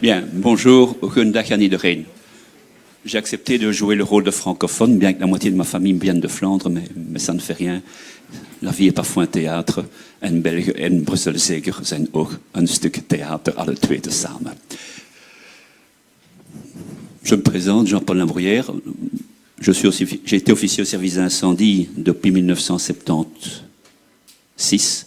Bien, bonjour, goedendag aan iedereen. J'ai accepté de jouer le rôle de francophone, bien que la moitié de ma famille vienne de Flandre, mais ça ne fait rien. La vie est parfois un théâtre. En België en Brussel zeker zijn ook een stuk theater, alle twee tezamen. Je me présente, Jean-Paul Lambrouillère. J'ai été officier au service d'incendie depuis 1976.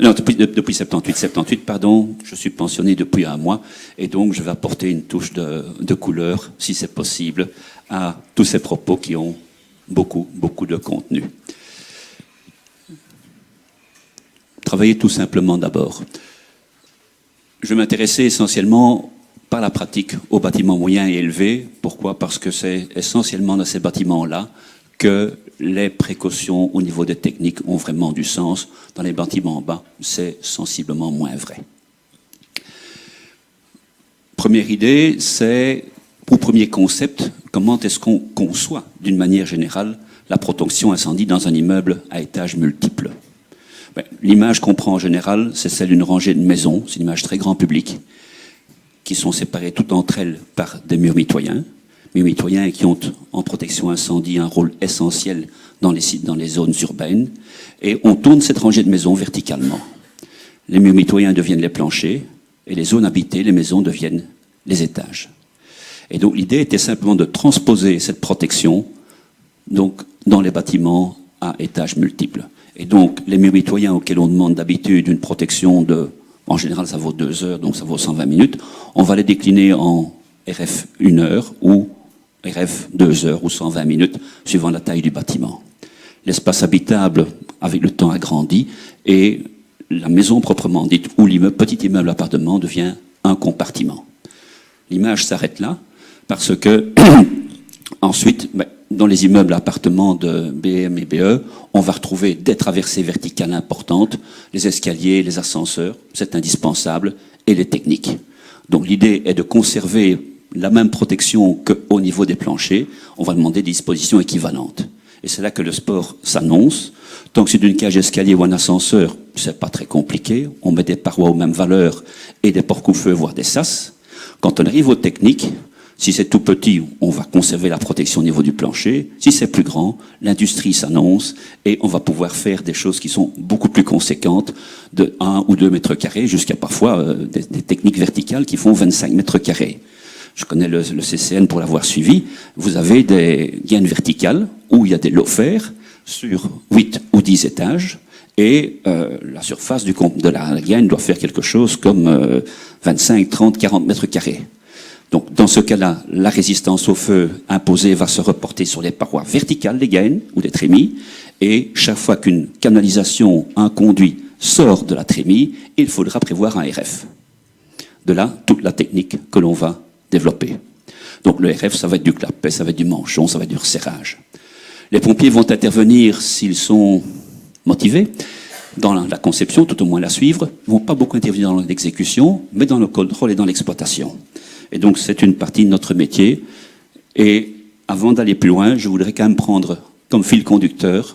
Non, depuis 78, pardon. Je suis pensionné depuis un mois et donc je vais apporter une touche de couleur, si c'est possible, à tous ces propos qui ont beaucoup de contenu. Travailler tout simplement d'abord. Je m'intéressais essentiellement par la pratique aux bâtiments moyens et élevés. Pourquoi? Parce que c'est essentiellement dans ces bâtiments-là que les précautions au niveau des techniques ont vraiment du sens. Dans les bâtiments bas, c'est sensiblement moins vrai. Première idée, ou premier concept, comment est-ce qu'on conçoit d'une manière générale la protection incendie dans un immeuble à étages multiples? L'image qu'on prend en général, c'est celle d'une rangée de maisons, c'est une image très grand public, qui sont séparées toutes entre elles par des murs mitoyens qui ont en protection incendie un rôle essentiel dans les zones urbaines, et on tourne cette rangée de maisons verticalement. Les murs mitoyens deviennent les planchers, et les zones habitées, les maisons deviennent les étages. Et donc l'idée était simplement de transposer cette protection donc, dans les bâtiments à étages multiples. Et donc les murs mitoyens auxquels on demande d'habitude une protection en général ça vaut 2 heures, donc ça vaut 120 minutes, on va les décliner en RF 1 heure ou RF 2 heures ou 120 minutes, suivant la taille du bâtiment. L'espace habitable, avec le temps, agrandit et la maison proprement dite ou petit immeuble appartement devient un compartiment. L'image s'arrête là parce que ensuite, dans les immeubles appartements de BM et BE, on va retrouver des traversées verticales importantes, les escaliers, les ascenseurs, c'est indispensable, et les techniques. Donc l'idée est de conserver la même protection qu'au niveau des planchers. On va demander des dispositions équivalentes. Et c'est là que le sport s'annonce. Tant que c'est d'une cage d'escalier ou un ascenseur, c'est pas très compliqué. On met des parois aux mêmes valeurs et des porte-coups-feu, voire des sas. Quand on arrive aux techniques, si c'est tout petit, on va conserver la protection au niveau du plancher. Si c'est plus grand, l'industrie s'annonce et on va pouvoir faire des choses qui sont beaucoup plus conséquentes, de 1 ou 2 mètres carrés jusqu'à parfois des techniques verticales qui font 25 mètres carrés. Je connais le CCN pour l'avoir suivi. Vous avez des gaines verticales où il y a des lofers sur 8 ou 10 étages et la surface de la gaine doit faire quelque chose comme 25, 30, 40 mètres carrés. Donc, dans ce cas-là, la résistance au feu imposée va se reporter sur les parois verticales des gaines ou des trémies, et chaque fois qu'une canalisation, un conduit sort de la trémie, il faudra prévoir un RF. De là, toute la technique que l'on va développer. Donc, le RF, ça va être du clapet, ça va être du manchon, ça va être du resserrage. Les pompiers vont intervenir s'ils sont motivés dans la conception, tout au moins la suivre, ne vont pas beaucoup intervenir dans l'exécution, mais dans le contrôle et dans l'exploitation. Et donc, c'est une partie de notre métier. Et avant d'aller plus loin, je voudrais quand même prendre comme fil conducteur,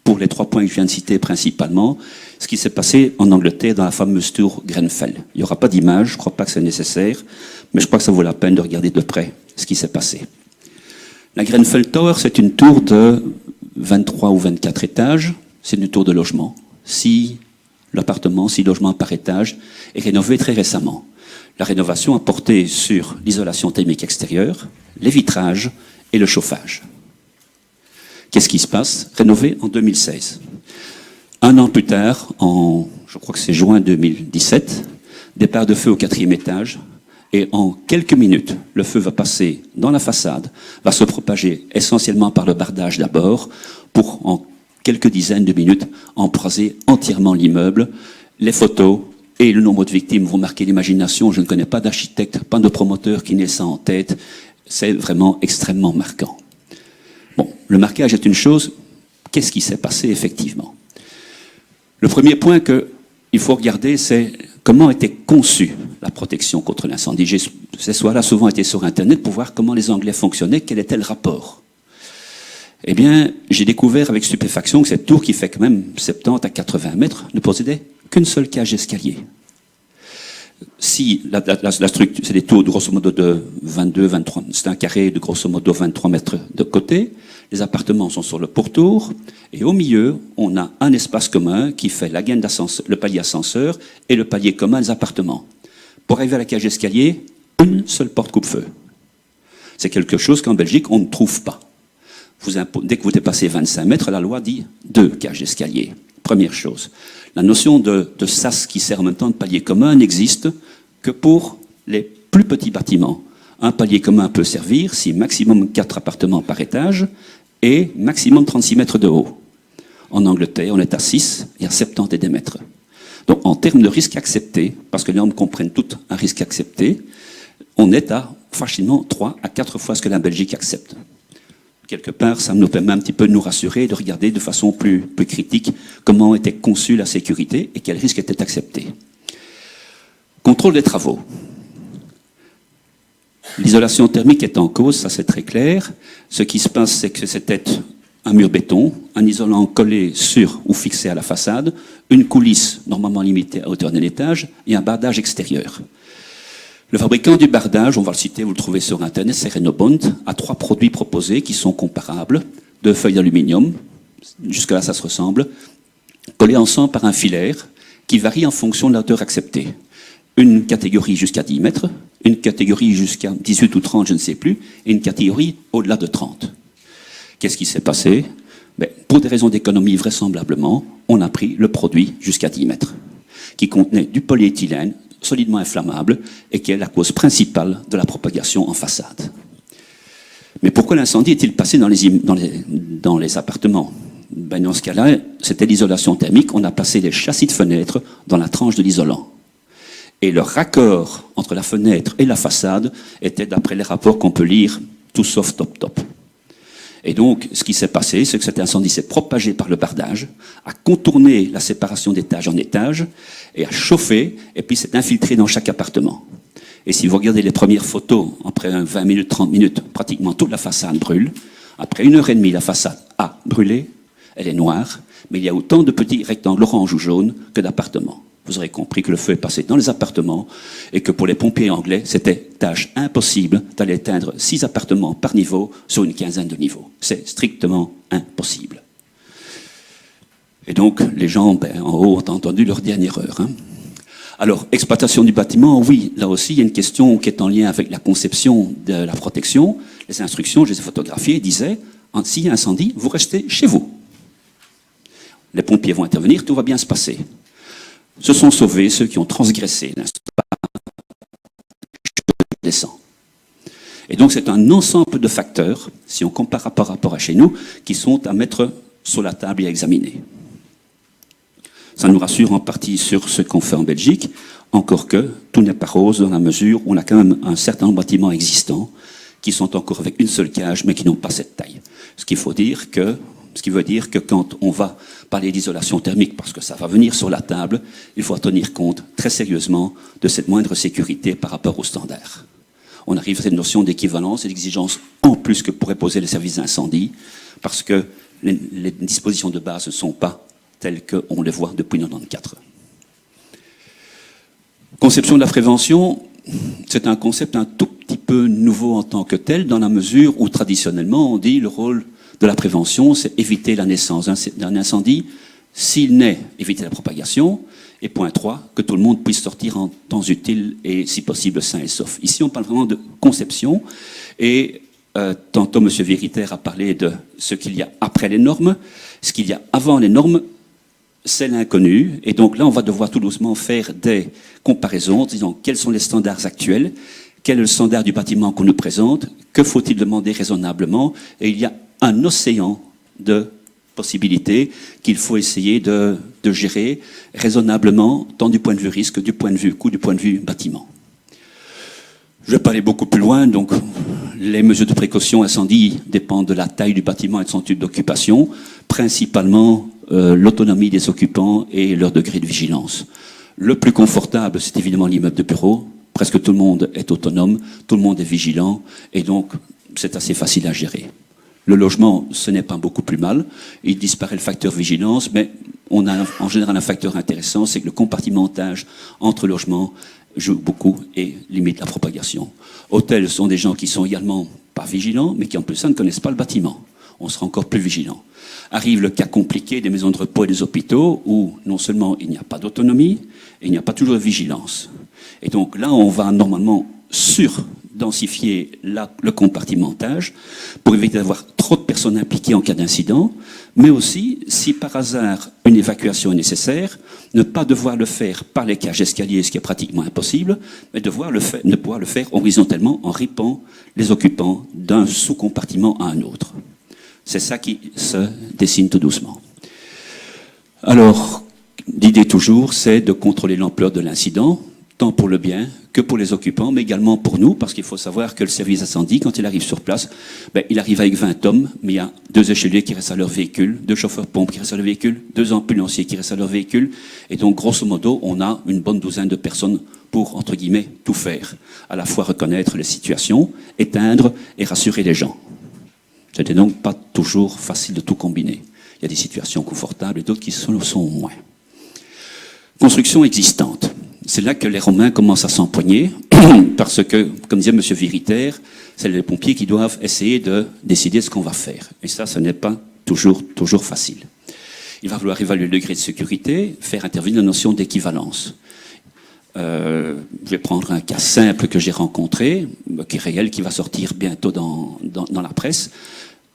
pour les 3 points que je viens de citer principalement, ce qui s'est passé en Angleterre dans la fameuse tour Grenfell. Il n'y aura pas d'image, je ne crois pas que c'est nécessaire, mais je crois que ça vaut la peine de regarder de près ce qui s'est passé. La Grenfell Tower, c'est une tour de 23 ou 24 étages. C'est une tour de logement. 6 logements par étage, et rénovée très récemment. La rénovation a porté sur l'isolation thermique extérieure, les vitrages et le chauffage. Qu'est-ce qui se passe? Rénové en 2016. 1 an plus tard, je crois que c'est juin 2017, départ de feu au 4e étage, et en quelques minutes, le feu va passer dans la façade, va se propager essentiellement par le bardage d'abord, pour en quelques dizaines de minutes embraser entièrement l'immeuble. Les photos et le nombre de victimes vont marquer l'imagination. Je ne connais pas d'architecte, pas de promoteur qui n'ait ça en tête. C'est vraiment extrêmement marquant. Bon, le marquage est une chose. Qu'est-ce qui s'est passé effectivement? Le premier point qu'il faut regarder, c'est comment était conçue la protection contre l'incendie. Ces soirs-là, souvent été sur Internet pour voir comment les Anglais fonctionnaient, quel était le rapport. Eh bien, j'ai découvert avec stupéfaction que cette tour, qui fait quand même 70 à 80 mètres, ne possédait qu'une seule cage d'escalier. Si la structure, c'est des tours de grosso modo de 22, 23, c'est un carré de grosso modo 23 mètres de côté, les appartements sont sur le pourtour, et au milieu, on a un espace commun qui fait la gaine d'ascenseur, le palier ascenseur et le palier commun des appartements. Pour arriver à la cage d'escalier, une seule porte coupe-feu. C'est quelque chose qu'en Belgique, on ne trouve pas. Dès que vous dépassez 25 mètres, la loi dit 2 cages d'escalier. Première chose. La notion de sas qui sert en même temps de palier commun n'existe que pour les plus petits bâtiments. Un palier commun peut servir si maximum 4 appartements par étage et maximum 36 mètres de haut. En Angleterre, on est à 6 et à 70 et des mètres. Donc en termes de risque accepté, parce que les normes comprennent toutes un risque accepté, on est à facilement 3 à 4 fois ce que la Belgique accepte. Quelque part, ça nous permet un petit peu de nous rassurer, de regarder de façon plus critique comment était conçue la sécurité et quels risques étaient acceptés. Contrôle des travaux. L'isolation thermique est en cause, ça c'est très clair. Ce qui se passe, c'est que c'était un mur béton, un isolant collé sur ou fixé à la façade, une coulisse normalement limitée à hauteur d'un étage et un bardage extérieur. Le fabricant du bardage, on va le citer, vous le trouvez sur Internet, c'est Renobond, a 3 produits proposés qui sont comparables, 2 feuilles d'aluminium, jusque-là ça se ressemble, collées ensemble par un filaire qui varie en fonction de la hauteur acceptée. Une catégorie jusqu'à 10 mètres, une catégorie jusqu'à 18 ou 30, je ne sais plus, et une catégorie au-delà de 30. Qu'est-ce qui s'est passé? Pour des raisons d'économie, vraisemblablement, on a pris le produit jusqu'à 10 mètres, qui contenait du polyéthylène, solidement inflammable et qui est la cause principale de la propagation en façade. Mais pourquoi l'incendie est-il passé dans les appartements? Dans ce cas-là, c'était l'isolation thermique. On a placé les châssis de fenêtres dans la tranche de l'isolant. Et le raccord entre la fenêtre et la façade était, d'après les rapports qu'on peut lire, tout sauf top. Et donc, ce qui s'est passé, c'est que cet incendie s'est propagé par le bardage, a contourné la séparation d'étage en étage, et a chauffé, et puis s'est infiltré dans chaque appartement. Et si vous regardez les premières photos, après 20 minutes, 30 minutes, pratiquement toute la façade brûle. Après 1h30, la façade a brûlé, elle est noire, mais il y a autant de petits rectangles orange ou jaune que d'appartements. Vous aurez compris que le feu est passé dans les appartements et que pour les pompiers anglais, c'était tâche impossible d'aller éteindre 6 appartements par niveau sur une quinzaine de niveaux. C'est strictement impossible. Et donc, les gens en haut ont entendu leur dernière heure. Alors, exploitation du bâtiment, oui, là aussi, il y a une question qui est en lien avec la conception de la protection. Les instructions, je les ai photographiées, disaient, s'il y a incendie, vous restez chez vous. Les pompiers vont intervenir, tout va bien se passer. Se sont sauvés ceux qui ont transgressé l'instant. Et donc c'est un ensemble de facteurs, si on compare par rapport à chez nous, qui sont à mettre sur la table et à examiner. Ça nous rassure en partie sur ce qu'on fait en Belgique, encore que tout n'est pas rose dans la mesure où on a quand même un certain nombre de bâtiments existants qui sont encore avec une seule cage mais qui n'ont pas cette taille. Ce qui veut dire que quand on va parler d'isolation thermique, parce que ça va venir sur la table, il faut tenir compte très sérieusement de cette moindre sécurité par rapport aux standards. On arrive à cette notion d'équivalence et d'exigence en plus que pourraient poser les services d'incendie, parce que les dispositions de base ne sont pas telles qu'on les voit depuis 1994. Conception de la prévention, c'est un concept un tout petit peu nouveau en tant que tel, dans la mesure où traditionnellement on dit le rôle de la prévention, c'est éviter la naissance d'un incendie, s'il naît, éviter la propagation, et point 3, que tout le monde puisse sortir en temps utile et, si possible, sain et sauf. Ici, on parle vraiment de conception, et tantôt M. Vériter a parlé de ce qu'il y a après les normes. Ce qu'il y a avant les normes, c'est l'inconnu, et donc là, on va devoir tout doucement faire des comparaisons, en disant quels sont les standards actuels, quel est le standard du bâtiment qu'on nous présente, que faut-il demander raisonnablement, et il y a un océan de possibilités qu'il faut essayer de gérer raisonnablement, tant du point de vue risque, du point de vue coût, du point de vue bâtiment. Je vais pas aller beaucoup plus loin, donc les mesures de précaution incendie dépendent de la taille du bâtiment et de son type d'occupation, principalement l'autonomie des occupants et leur degré de vigilance. Le plus confortable, c'est évidemment l'immeuble de bureau. Presque tout le monde est autonome, tout le monde est vigilant, et donc c'est assez facile à gérer. Le logement, ce n'est pas beaucoup plus mal. Il disparaît le facteur vigilance, mais on a en général un facteur intéressant, c'est que le compartimentage entre logements joue beaucoup et limite la propagation. Hôtels sont des gens qui sont également pas vigilants, mais qui en plus ça ne connaissent pas le bâtiment. On sera encore plus vigilant. Arrive le cas compliqué des maisons de repos et des hôpitaux où non seulement il n'y a pas d'autonomie, et il n'y a pas toujours de vigilance. Et donc là, on va normalement surdensifier le compartimentage pour éviter d'avoir trop de personnes impliquées en cas d'incident, mais aussi, si par hasard une évacuation est nécessaire, ne pas devoir le faire par les cages d'escalier, ce qui est pratiquement impossible, mais de pouvoir le faire horizontalement en ripant les occupants d'un sous-compartiment à un autre. C'est ça qui se dessine tout doucement. Alors, l'idée toujours, c'est de contrôler l'ampleur de l'incident, tant pour le bien que pour les occupants, mais également pour nous, parce qu'il faut savoir que le service incendie, quand il arrive sur place, il arrive avec 20 hommes, mais il y a 2 écheliers qui restent à leur véhicule, 2 chauffeurs-pompes qui restent à leur véhicule, 2 ambulanciers qui restent à leur véhicule, et donc grosso modo, on a une bonne douzaine de personnes pour, entre guillemets, tout faire. À la fois reconnaître les situations, éteindre et rassurer les gens. C'était donc pas toujours facile de tout combiner. Il y a des situations confortables et d'autres qui sont moins. Construction existante. C'est là que les Romains commencent à s'empoigner, parce que, comme disait M. Viriter, c'est les pompiers qui doivent essayer de décider ce qu'on va faire. Et ça, ce n'est pas toujours facile. Il va falloir évaluer le degré de sécurité, faire intervenir la notion d'équivalence. Je vais prendre un cas simple que j'ai rencontré, qui est réel, qui va sortir bientôt dans la presse.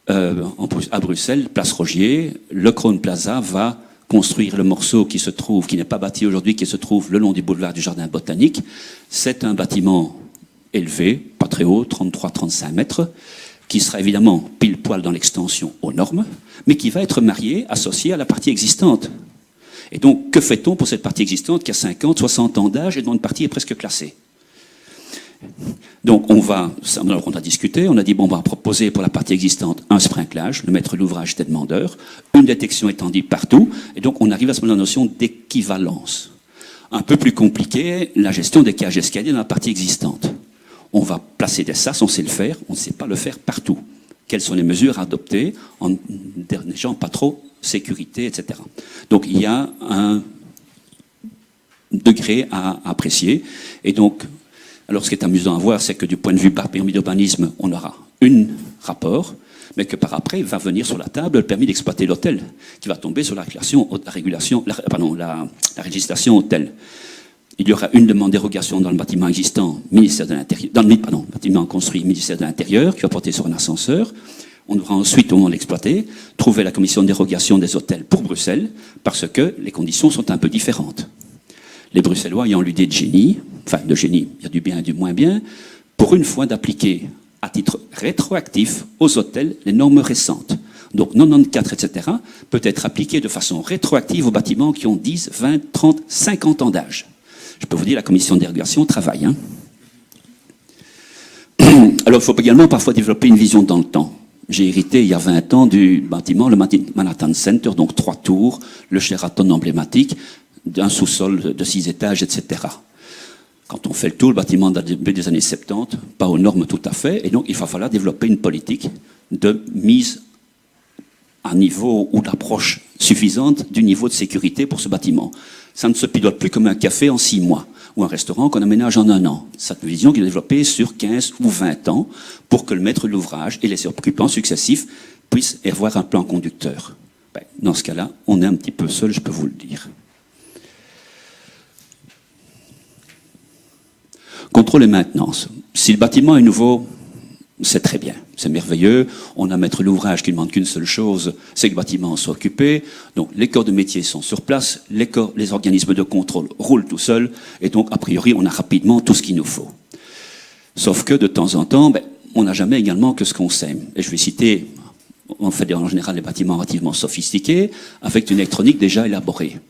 À Bruxelles, place Rogier, le Crown Plaza va construire le morceau qui n'est pas bâti aujourd'hui, qui se trouve le long du boulevard du Jardin Botanique. C'est un bâtiment élevé, pas très haut, 33-35 mètres, qui sera évidemment pile poil dans l'extension aux normes, mais qui va être associé à la partie existante. Et donc, que fait-on pour cette partie existante qui a 50, 60 ans d'âge et dont une partie est presque classée? Donc, on a discuté, on a dit, on va proposer pour la partie existante un sprinklage, le maître d'ouvrage était demandeur, une détection étendue partout, et donc on arrive à ce moment la notion d'équivalence. Un peu plus compliqué, la gestion des cages d'escalier dans la partie existante. On va placer des sas, on sait le faire, on ne sait pas le faire partout. Quelles sont les mesures à adopter en dérangeant pas trop sécurité, etc. Donc, il y a un degré à apprécier, et donc, alors, ce qui est amusant à voir, c'est que du point de vue permis d'urbanisme, on aura un rapport, mais que par après, va venir sur la table le permis d'exploiter l'hôtel, qui va tomber sur la législation hôtel. Il y aura une demande dérogation dans le bâtiment existant, ministère de l'Intérieur, bâtiment construit, ministère de l'Intérieur, qui va porter sur un ascenseur. On devra ensuite, au moment de l'exploiter, trouver la commission de dérogation des hôtels pour Bruxelles, parce que les conditions sont un peu différentes. Les Bruxellois ayant l'idée de génie, il y a du bien et du moins bien, pour une fois d'appliquer à titre rétroactif aux hôtels les normes récentes. Donc 94, etc., peut être appliqué de façon rétroactive aux bâtiments qui ont 10, 20, 30, 50 ans d'âge. Je peux vous dire, la commission de dérogation travaille. Alors, il faut également parfois développer une vision dans le temps. J'ai hérité il y a 20 ans du bâtiment, le Manhattan Center, donc 3 tours, le Sheraton emblématique, d'un sous-sol de 6 étages, etc. Quand on fait le tour, le bâtiment date du début des années 70, pas aux normes tout à fait, et donc il va falloir développer une politique de mise à niveau ou d'approche suffisante du niveau de sécurité pour ce bâtiment. Ça ne se pilote plus comme un café en 6 mois, ou un restaurant qu'on aménage en 1 an. Cette vision qui est développée sur 15 ou 20 ans pour que le maître de l'ouvrage et les occupants successifs puissent avoir un plan conducteur. Dans ce cas-là, on est un petit peu seul, je peux vous le dire. Contrôle et maintenance. Si le bâtiment est nouveau, c'est très bien, c'est merveilleux. On a maître l'ouvrage qui ne demande qu'une seule chose, c'est que le bâtiment soit occupé. Donc les corps de métier sont sur place, les organismes de contrôle roulent tout seuls, et donc a priori on a rapidement tout ce qu'il nous faut. Sauf que de temps en temps, on n'a jamais également que ce qu'on sait. Et je vais citer, on fait en général des bâtiments relativement sophistiqués, avec une électronique déjà élaborée.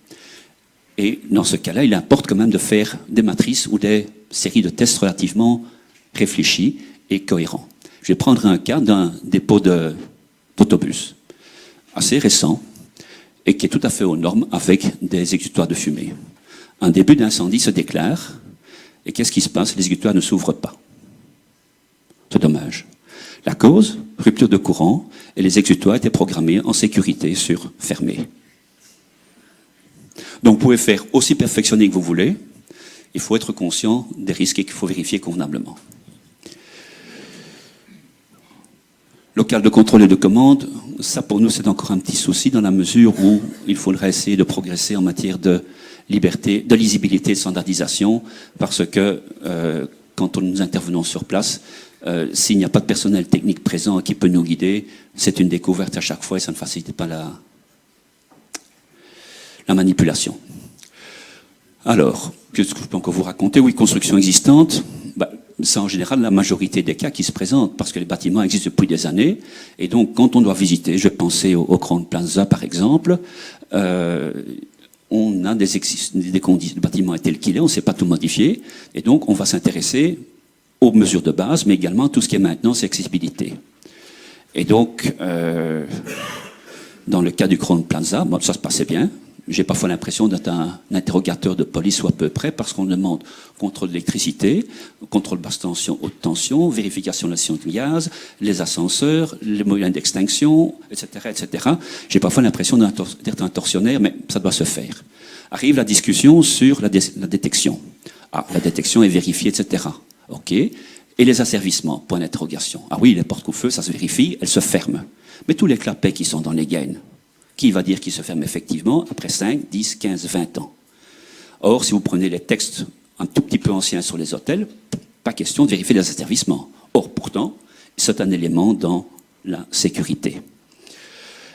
Et dans ce cas-là, il importe quand même de faire des matrices ou des séries de tests relativement réfléchis et cohérents. Je vais prendre un cas d'un dépôt d'autobus assez récent et qui est tout à fait aux normes avec des exutoires de fumée. Un début d'incendie se déclare et qu'est-ce qui se passe? Les exutoires ne s'ouvrent pas. C'est dommage. La cause, rupture de courant, et les exutoires étaient programmés en sécurité sur fermé. Donc vous pouvez faire aussi perfectionné que vous voulez. Il faut être conscient des risques et qu'il faut vérifier convenablement. Local de contrôle et de commande, ça pour nous c'est encore un petit souci dans la mesure où il faudrait essayer de progresser en matière de liberté, de lisibilité, de standardisation, parce que quand nous intervenons sur place, s'il n'y a pas de personnel technique présent qui peut nous guider, c'est une découverte à chaque fois et ça ne facilite pas la manipulation. Alors, qu'est-ce que je peux encore vous raconter? Oui, construction existante. C'est en général la majorité des cas qui se présentent parce que les bâtiments existent depuis des années. Et donc, quand on doit visiter, je vais penser au Crowne Plaza par exemple, on a des conditions, le bâtiment est tel qu'il est, on ne sait pas tout modifier. Et donc, on va s'intéresser aux mesures de base, mais également à tout ce qui est maintenance et accessibilité. Et donc, dans le cas du Crowne Plaza, bon, ça se passait bien. J'ai parfois l'impression d'être un interrogateur de police ou à peu près, parce qu'on demande contrôle d'électricité, contrôle basse tension, haute tension, vérification de la station de gaz, les ascenseurs, les moyens d'extinction, etc., etc. J'ai parfois l'impression d'être un tortionnaire, mais ça doit se faire. Arrive la discussion sur la détection. Ah, la détection est vérifiée, etc. OK. Et les asservissements, point d'interrogation. Ah oui, les portes coupe-feu, ça se vérifie, elles se ferment. Mais tous les clapets qui sont dans les gaines, qui va dire qu'ils se ferment effectivement après 5, 10, 15, 20 ans. Or, si vous prenez les textes un tout petit peu anciens sur les hôtels, pas question de vérifier les asservissements. Or, pourtant, c'est un élément dans la sécurité.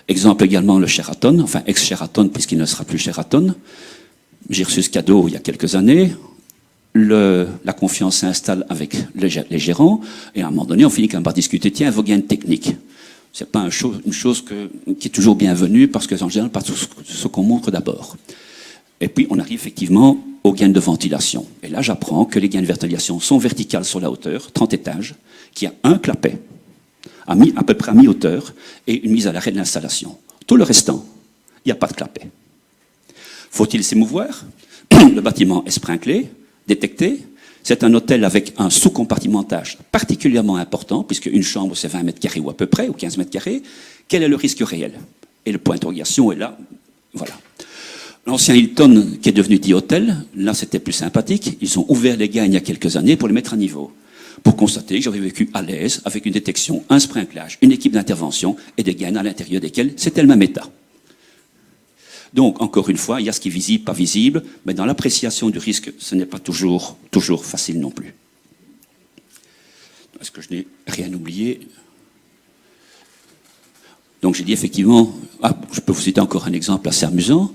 Exemple également le Sheraton, enfin ex-Sheraton puisqu'il ne sera plus Sheraton. J'ai reçu ce cadeau il y a quelques années. La confiance s'installe avec les gérants et à un moment donné, on finit quand même par discuter, tiens, vos gains techniques. C'est pas une chose qui est toujours bienvenue parce que, en général, pas tout ce qu'on montre d'abord. Et puis, on arrive effectivement aux gaines de ventilation. Et là, j'apprends que les gaines de ventilation sont verticales sur la hauteur, 30 étages, qu'il y a un clapet, à peu près à mi-hauteur, et une mise à l'arrêt de l'installation. Tout le restant, il n'y a pas de clapet. Faut-il s'émouvoir? Le bâtiment est sprinklé, détecté. C'est un hôtel avec un sous-compartimentage particulièrement important, puisque une chambre, c'est 20 mètres carrés ou à peu près, ou 15 mètres carrés. Quel est le risque réel? Et le point d'interrogation est là. Voilà. L'ancien Hilton, qui est devenu dit hôtel, là, c'était plus sympathique. Ils ont ouvert les gaines il y a quelques années pour les mettre à niveau. Pour constater que j'avais vécu à l'aise, avec une détection, un sprinklage, une équipe d'intervention et des gaines à l'intérieur desquelles c'était le même état. Donc, encore une fois, il y a ce qui est visible, pas visible, mais dans l'appréciation du risque, ce n'est pas toujours facile non plus. Est-ce que je n'ai rien oublié? Donc, j'ai dit effectivement, je peux vous citer encore un exemple assez amusant.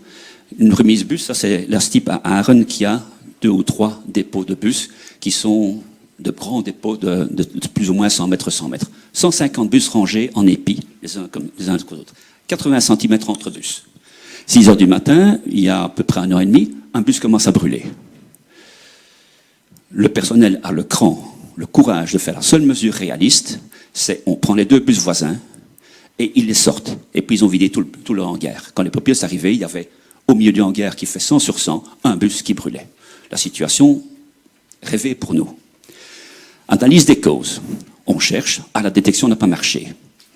Une remise bus, ça c'est l'ASTIP à Aachen qui a 2 ou 3 dépôts de bus qui sont de grands dépôts de plus ou moins 100 mètres, 100 mètres. 150 bus rangés en épis, les uns comme les uns aux autres. 80 cm entre bus. 6 heures du matin, il y a à peu près 1 heure et demie, un bus commence à brûler. Le personnel a le cran, le courage de faire la seule mesure réaliste, c'est on prend les 2 bus voisins et ils les sortent. Et puis ils ont vidé tout le hangar. Quand les pompiers sont arrivés, il y avait au milieu du hangar qui fait 100 sur 100, un bus qui brûlait. La situation rêvée pour nous. Analyse des causes. On cherche, la détection n'a pas marché.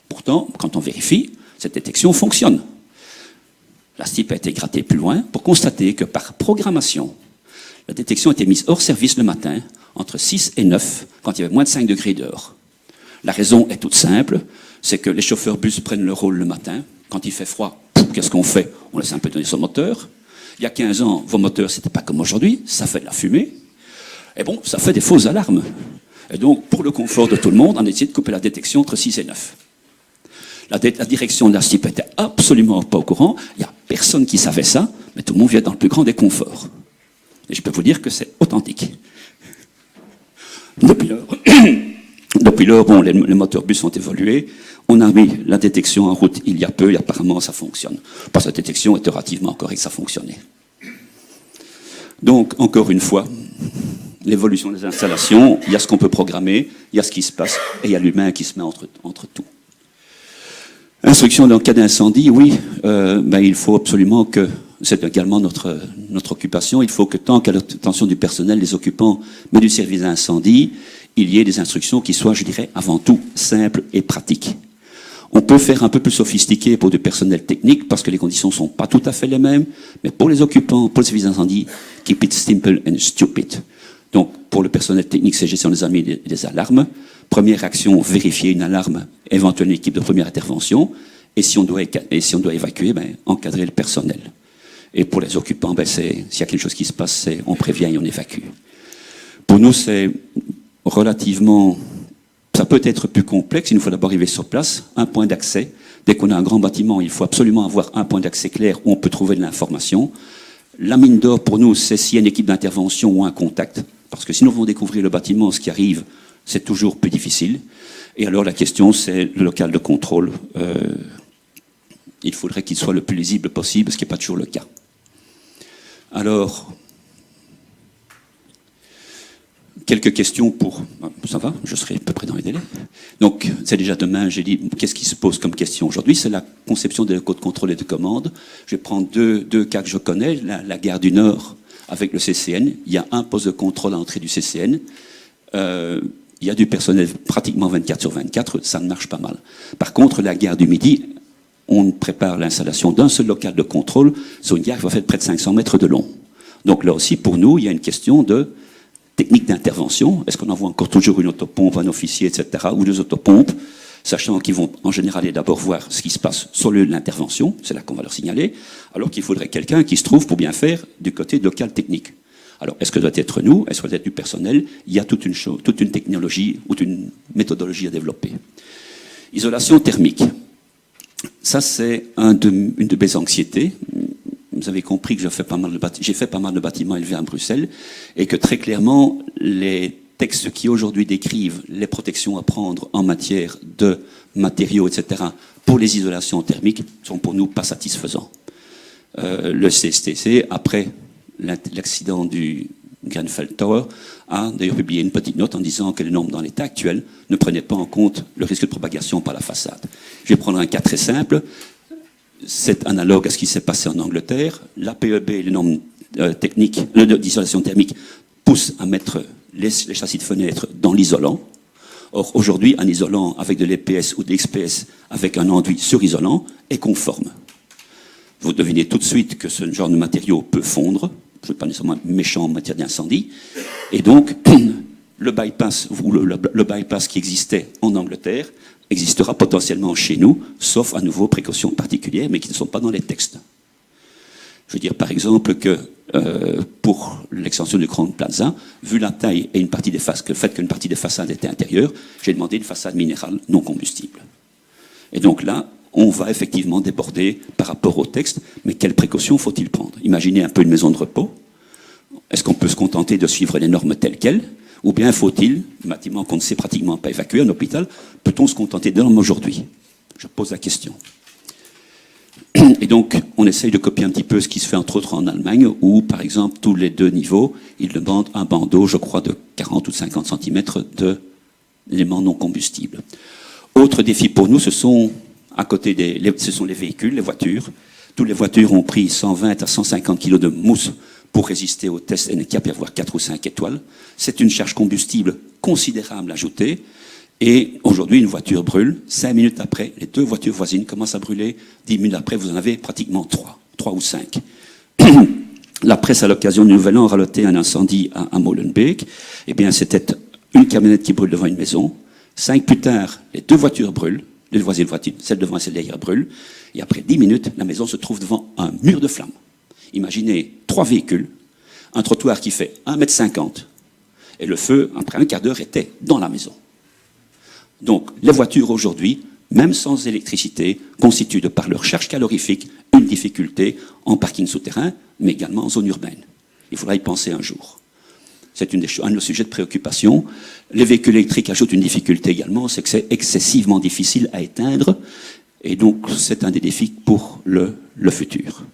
Pourtant, quand on vérifie, cette détection fonctionne. La STIP a été grattée plus loin pour constater que par programmation, la détection était mise hors service le matin, entre 6 et 9, quand il y avait moins de 5 degrés dehors. La raison est toute simple, c'est que les chauffeurs bus prennent le rôle le matin. Quand il fait froid, qu'est-ce qu'on fait? On laisse un peu donner son moteur. Il y a 15 ans, vos moteurs, c'était pas comme aujourd'hui, ça fait de la fumée. Et bon, ça fait des fausses alarmes. Et donc, pour le confort de tout le monde, on a essayé de couper la détection entre 6 et 9. La direction de la STIP était absolument pas au courant. Il n'y a personne qui savait ça, mais tout le monde vient dans le plus grand des conforts. Et je peux vous dire que c'est authentique. Depuis lors, bon, les moteurs bus ont évolué. On a mis la détection en route il y a peu et apparemment ça fonctionne. Parce que la détection était relativement correcte, ça fonctionnait. Donc, encore une fois, l'évolution des installations, il y a ce qu'on peut programmer, il y a ce qui se passe, et il y a l'humain qui se met entre tout. Instruction dans le cas d'incendie, oui, il faut absolument que, c'est également notre occupation, il faut que tant qu'à l'attention du personnel, des occupants, mais du service d'incendie, il y ait des instructions qui soient, je dirais, avant tout simples et pratiques. On peut faire un peu plus sophistiqué pour du personnel technique parce que les conditions ne sont pas tout à fait les mêmes, mais pour les occupants, pour le service d'incendie, keep it simple and stupid. Donc, pour le personnel technique, c'est gestion des amis et des alarmes. Première action, vérifier une alarme, éventuellement une équipe de première intervention. Et si on doit évacuer, encadrer le personnel. Et pour les occupants, s'il y a quelque chose qui se passe, on prévient et on évacue. Pour nous, c'est relativement... Ça peut être plus complexe, il nous faut d'abord arriver sur place, un point d'accès. Dès qu'on a un grand bâtiment, il faut absolument avoir un point d'accès clair où on peut trouver de l'information. La mine d'or, pour nous, c'est s'il y a une équipe d'intervention ou un contact. Parce que si nous voulons découvrir le bâtiment, ce qui arrive, c'est toujours plus difficile. Et alors la question, c'est le local de contrôle. Il faudrait qu'il soit le plus lisible possible, ce qui n'est pas toujours le cas. Alors, quelques questions pour... Ça va, je serai à peu près dans les délais. Donc, c'est déjà demain, j'ai dit, qu'est-ce qui se pose comme question aujourd'hui? C'est la conception des locaux de contrôle et de commande. Je vais prendre deux cas que je connais. La gare du Nord avec le CCN. Il y a un poste de contrôle à l'entrée du CCN. Il y a du personnel pratiquement 24/24. Ça ne marche pas mal. Par contre, la gare du Midi, on prépare l'installation d'un seul local de contrôle sur une gare qui va faire près de 500 mètres de long. Donc là aussi, pour nous, il y a une question de technique d'intervention. Est-ce qu'on envoie encore toujours une autopompe, un officier, etc., ou deux autopompes, sachant qu'ils vont en général aller d'abord voir ce qui se passe sur le lieu de l'intervention, c'est là qu'on va leur signaler, alors qu'il faudrait quelqu'un qui se trouve pour bien faire du côté local technique. Alors, est-ce que ça doit être nous? Est-ce que ça doit être du personnel? Il y a toute une technologie ou une méthodologie à développer. Isolation thermique. Ça, c'est une de mes anxiétés. Vous avez compris que j'ai fait pas mal de bâtiments élevés à Bruxelles et que très clairement, les textes qui aujourd'hui décrivent les protections à prendre en matière de matériaux, etc., pour les isolations thermiques, sont pour nous pas satisfaisants. Le CSTC, après l'accident du Grenfell Tower, a d'ailleurs publié une petite note en disant que les normes dans l'état actuel ne prenaient pas en compte le risque de propagation par la façade. Je vais prendre un cas très simple. C'est analogue à ce qui s'est passé en Angleterre. L'APEB, les normes techniques d'isolation thermique, poussent à mettre les châssis de fenêtres dans l'isolant. Or, aujourd'hui, un isolant avec de l'EPS ou de l'XPS avec un enduit sur-isolant est conforme. Vous devinez tout de suite que ce genre de matériau peut fondre. Je ne suis pas nécessairement méchant en matière d'incendie. Et donc, le bypass, ou le bypass qui existait en Angleterre existera potentiellement chez nous, sauf à nouveau précautions particulières, mais qui ne sont pas dans les textes. Je veux dire par exemple que pour l'extension du Grand Plaza, vu la taille et une partie des façades, le fait qu'une partie des façades était intérieure, j'ai demandé une façade minérale non combustible. Et donc là, on va effectivement déborder par rapport au texte, mais quelles précautions faut-il prendre? Imaginez un peu une maison de repos. Est-ce qu'on peut se contenter de suivre les normes telles quelles? Ou bien faut-il, un bâtiment qu'on ne sait pratiquement pas évacuer, un hôpital, peut-on se contenter des normes aujourd'hui? Je pose la question. Et donc, on essaye de copier un petit peu ce qui se fait entre autres en Allemagne, où, par exemple, tous les 2 niveaux, ils demandent un bandeau, je crois, de 40 ou 50 cm d'éléments non combustibles. Autre défi pour nous, ce sont les véhicules, les voitures. Toutes les voitures ont pris 120 à 150 kg de mousse pour résister aux tests NCAP et avoir 4 ou 5 étoiles. C'est une charge combustible considérable ajoutée. Et aujourd'hui, une voiture brûle. 5 minutes après, les 2 voitures voisines commencent à brûler. 10 minutes après, vous en avez pratiquement 3 ou 5. La presse, à l'occasion du Nouvel An, a relaté un incendie à Molenbeek. Eh bien, c'était une camionnette qui brûle devant une maison. 5 plus tard, les 2 voitures brûlent. Les voisines voitures, celle devant et celle derrière brûlent. Et après 10 minutes, la maison se trouve devant un mur de flammes. Imaginez 3 véhicules, un trottoir qui fait 1,50 m, et le feu, après un quart d'heure, était dans la maison. Donc, les voitures aujourd'hui, même sans électricité, constituent de par leur charge calorifique une difficulté en parking souterrain, mais également en zone urbaine. Il faudra y penser un jour. C'est un de nos sujets de préoccupation. Les véhicules électriques ajoutent une difficulté également, c'est que c'est excessivement difficile à éteindre, et donc c'est un des défis pour le futur.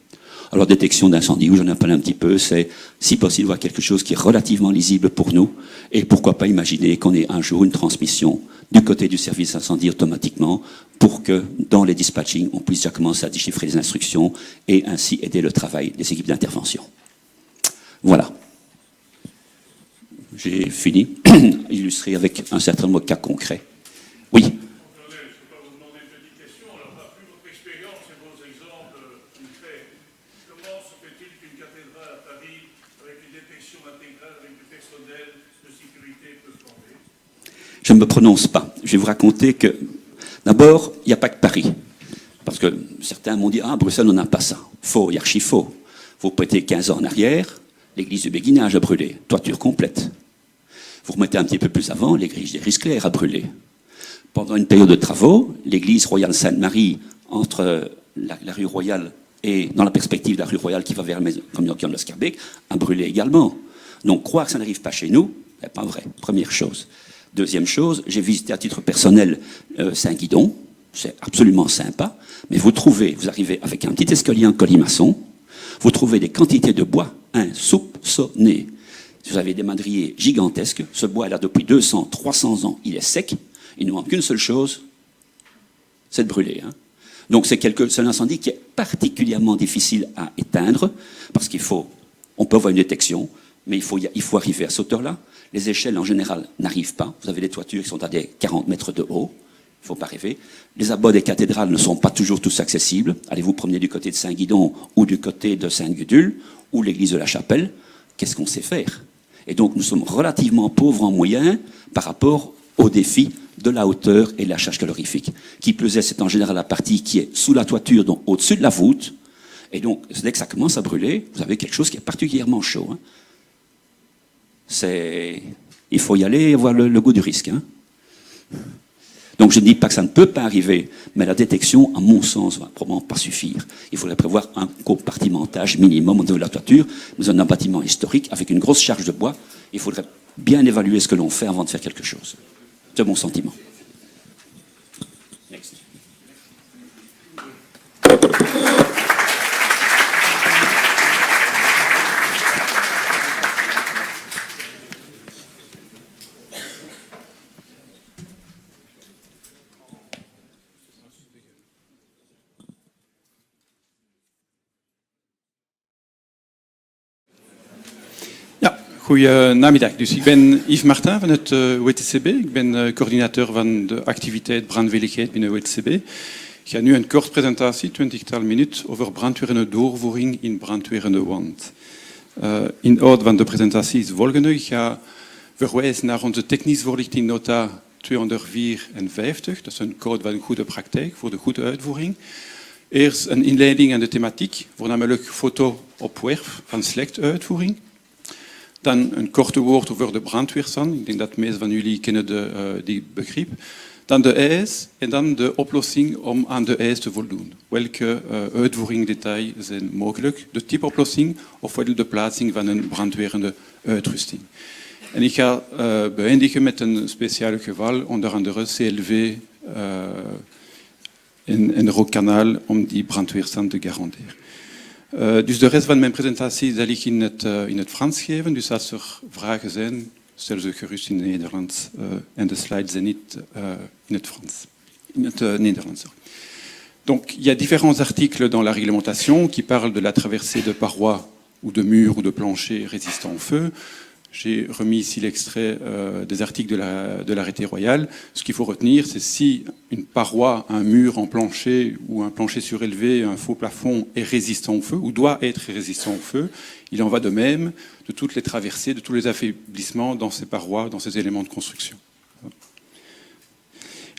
Alors, détection d'incendie, où j'en ai parlé un petit peu, c'est, si possible, voir quelque chose qui est relativement lisible pour nous, et pourquoi pas imaginer qu'on ait un jour une transmission du côté du service incendie automatiquement, pour que, dans les dispatching, on puisse déjà commencer à déchiffrer les instructions, et ainsi aider le travail des équipes d'intervention. Voilà. J'ai fini, illustré avec un certain nombre de cas concrets. Oui. Je ne me prononce pas. Je vais vous raconter que, d'abord, il n'y a pas que Paris. Parce que certains m'ont dit, ah, Bruxelles, on n'a pas ça. Faux, il y a archi faux. Vous prêtez 15 ans en arrière, l'église du Béguinage a brûlé, toiture complète. Vous remettez un petit peu plus avant, l'église des Risclair a brûlé. Pendant une période de travaux, l'église royale Sainte-Marie, entre la rue Royale et dans la perspective de la rue Royale qui va vers le communion de Scarbeck, a brûlé également. Donc croire que ça n'arrive pas chez nous, c'est pas vrai, première chose. Deuxième chose, j'ai visité à titre personnel Saint-Guidon, c'est absolument sympa, mais vous arrivez avec un petit escalier en colimaçon, vous trouvez des quantités de bois insoupçonnées. Vous avez des madriers gigantesques, ce bois est là depuis 200, 300 ans, il est sec, il ne manque qu'une seule chose, c'est de brûler. Hein. Donc c'est un incendie qui est particulièrement difficile à éteindre, parce on peut avoir une détection, mais il faut arriver à cette hauteur-là. Les échelles, en général, n'arrivent pas. Vous avez des toitures qui sont à des 40 mètres de haut. Il ne faut pas rêver. Les abords des cathédrales ne sont pas toujours tous accessibles. Allez vous promener du côté de Saint-Guidon ou du côté de Sainte-Gudule ou l'église de la Chapelle. Qu'est-ce qu'on sait faire? Et donc, nous sommes relativement pauvres en moyens par rapport au défi de la hauteur et de la charge calorifique. Qui plus est, c'est en général la partie qui est sous la toiture, donc au-dessus de la voûte. Et donc, dès que ça commence à brûler, vous avez quelque chose qui est particulièrement chaud. Hein. Il faut y aller et avoir le goût du risque. Hein. Donc je ne dis pas que ça ne peut pas arriver, mais la détection, à mon sens, ne va probablement pas suffire. Il faudrait prévoir un compartimentage minimum au niveau de la toiture, dans un bâtiment historique, avec une grosse charge de bois. Il faudrait bien évaluer ce que l'on fait avant de faire quelque chose. C'est mon sentiment. Next. Goedenamiddag. Dus ik ben Yves Martin van het WTCB. Ik ben coördinateur van de activiteit brandveiligheid binnen WTCB. Ik ga nu een kort presentatie, 20-tal minuten, over brandweerende doorvoering in brandweerende wand. Inhoud van de presentatie is volgende. Ik ga verwijzen naar onze technische voorlichting nota 254. Dat is een code van goede praktijk voor de goede uitvoering. Eerst een inleiding aan de thematiek, voornamelijk foto-opwerp van slechte uitvoering. Dan een korte woord over de brandweerstand. Ik denk dat de meesten van jullie kennen die begrip. Dan de eis en dan de oplossing om aan de eis te voldoen. Welke uitvoeringdetails zijn mogelijk? De type oplossing ofwel de plaatsing van een brandweerende uitrusting. En ik ga beëindigen met een speciaal geval, onder andere CLV en Rookkanaal, om die brandweerstand te garanderen. Dus de rest van mijn presentatie zal ik in het Frans geven. Dus als er vragen zijn, stel ze gerust in het Nederlands. En de slides zijn niet in het Frans. In het Nederlands. Donc, il y a différents articles dans la réglementation qui parlent de la traversée de parois ou de murs ou de planchers résistants au feu. J'ai remis ici l'extrait des articles de l'arrêté royal. Ce qu'il faut retenir, c'est si une paroi, un mur en plancher ou un plancher surélevé, un faux plafond est résistant au feu ou doit être résistant au feu, il en va de même de toutes les traversées, de tous les affaiblissements dans ces parois, dans ces éléments de construction.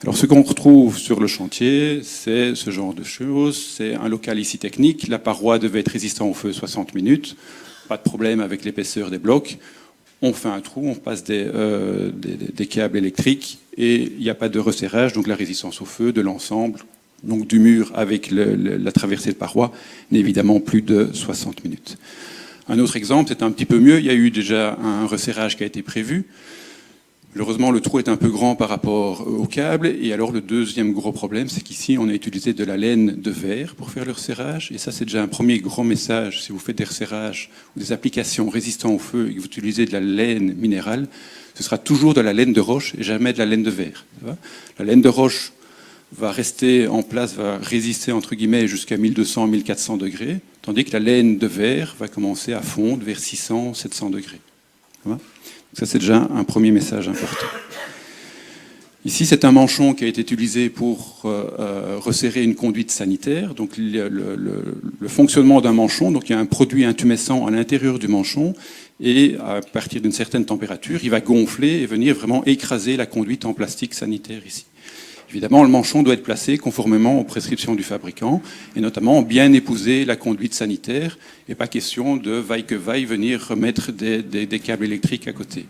Alors ce qu'on retrouve sur le chantier, c'est ce genre de choses. C'est un local ici technique. La paroi devait être résistante au feu 60 minutes. Pas de problème avec l'épaisseur des blocs. On fait un trou, on passe des câbles électriques et il n'y a pas de resserrage, donc la résistance au feu de l'ensemble, donc du mur avec la traversée de paroi, n'est évidemment plus de 60 minutes. Un autre exemple, c'est un petit peu mieux, il y a eu déjà un resserrage qui a été prévu. Malheureusement, le trou est un peu grand par rapport au câble. Et alors, le deuxième gros problème, c'est qu'ici, on a utilisé de la laine de verre pour faire le resserrage. Et ça, c'est déjà un premier grand message. Si vous faites des resserrages ou des applications résistantes au feu et que vous utilisez de la laine minérale, ce sera toujours de la laine de roche et jamais de la laine de verre. La laine de roche va rester en place, va résister, entre guillemets, jusqu'à 1200-1400 degrés, tandis que la laine de verre va commencer à fondre vers 600-700 degrés. Ça, c'est déjà un premier message important. Ici, c'est un manchon qui a été utilisé pour resserrer une conduite sanitaire. Donc, le fonctionnement d'un manchon, donc il y a un produit intumescent à l'intérieur du manchon, et à partir d'une certaine température, il va gonfler et venir vraiment écraser la conduite en plastique sanitaire ici. Évidemment, le manchon doit être placé conformément aux prescriptions du fabricant, et notamment bien épouser la conduite sanitaire, et pas question de vaille que vaille venir remettre des câbles électriques à côté.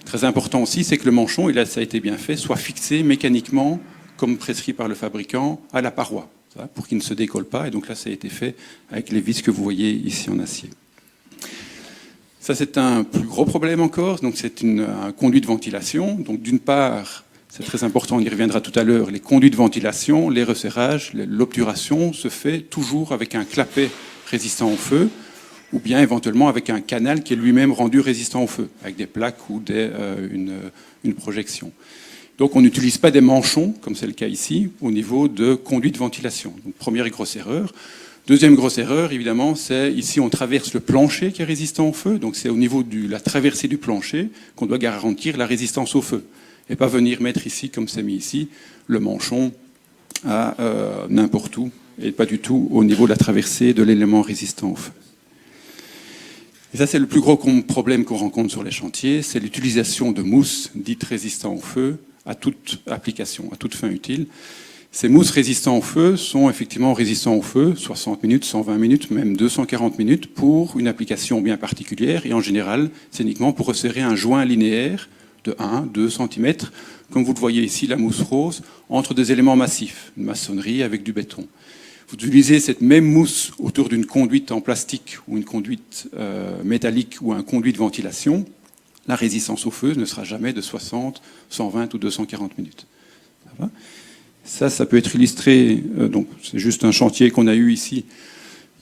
Très important aussi, c'est que le manchon, et là ça a été bien fait, soit fixé mécaniquement, comme prescrit par le fabricant, à la paroi, pour qu'il ne se décolle pas. Et donc là, ça a été fait avec les vis que vous voyez ici en acier. Ça, c'est un plus gros problème encore. Donc c'est un conduit de ventilation. Donc d'une part, c'est très important, on y reviendra tout à l'heure, les conduits de ventilation, les resserrages, l'obturation se fait toujours avec un clapet résistant au feu, ou bien éventuellement avec un canal qui est lui-même rendu résistant au feu, avec des plaques ou une projection. Donc on n'utilise pas des manchons, comme c'est le cas ici, au niveau de conduit de ventilation. Donc, première grosse erreur. Deuxième grosse erreur, évidemment, c'est ici on traverse le plancher qui est résistant au feu, donc c'est au niveau de la traversée du plancher qu'on doit garantir la résistance au feu, et pas venir mettre ici, comme c'est mis ici, le manchon à n'importe où, et pas du tout au niveau de la traversée de l'élément résistant au feu. Et ça, c'est le plus gros problème qu'on rencontre sur les chantiers, c'est l'utilisation de mousses dites résistantes au feu à toute application, à toute fin utile. Ces mousses résistantes au feu sont effectivement résistantes au feu, 60 minutes, 120 minutes, même 240 minutes, pour une application bien particulière. Et en général, c'est uniquement pour resserrer un joint linéaire de 1-2 cm, comme vous le voyez ici, la mousse rose, entre des éléments massifs, une maçonnerie avec du béton. Vous utilisez cette même mousse autour d'une conduite en plastique ou une conduite métallique ou un conduit de ventilation, la résistance au feu ne sera jamais de 60, 120 ou 240 minutes. Ça peut être illustré, donc c'est juste un chantier qu'on a eu ici,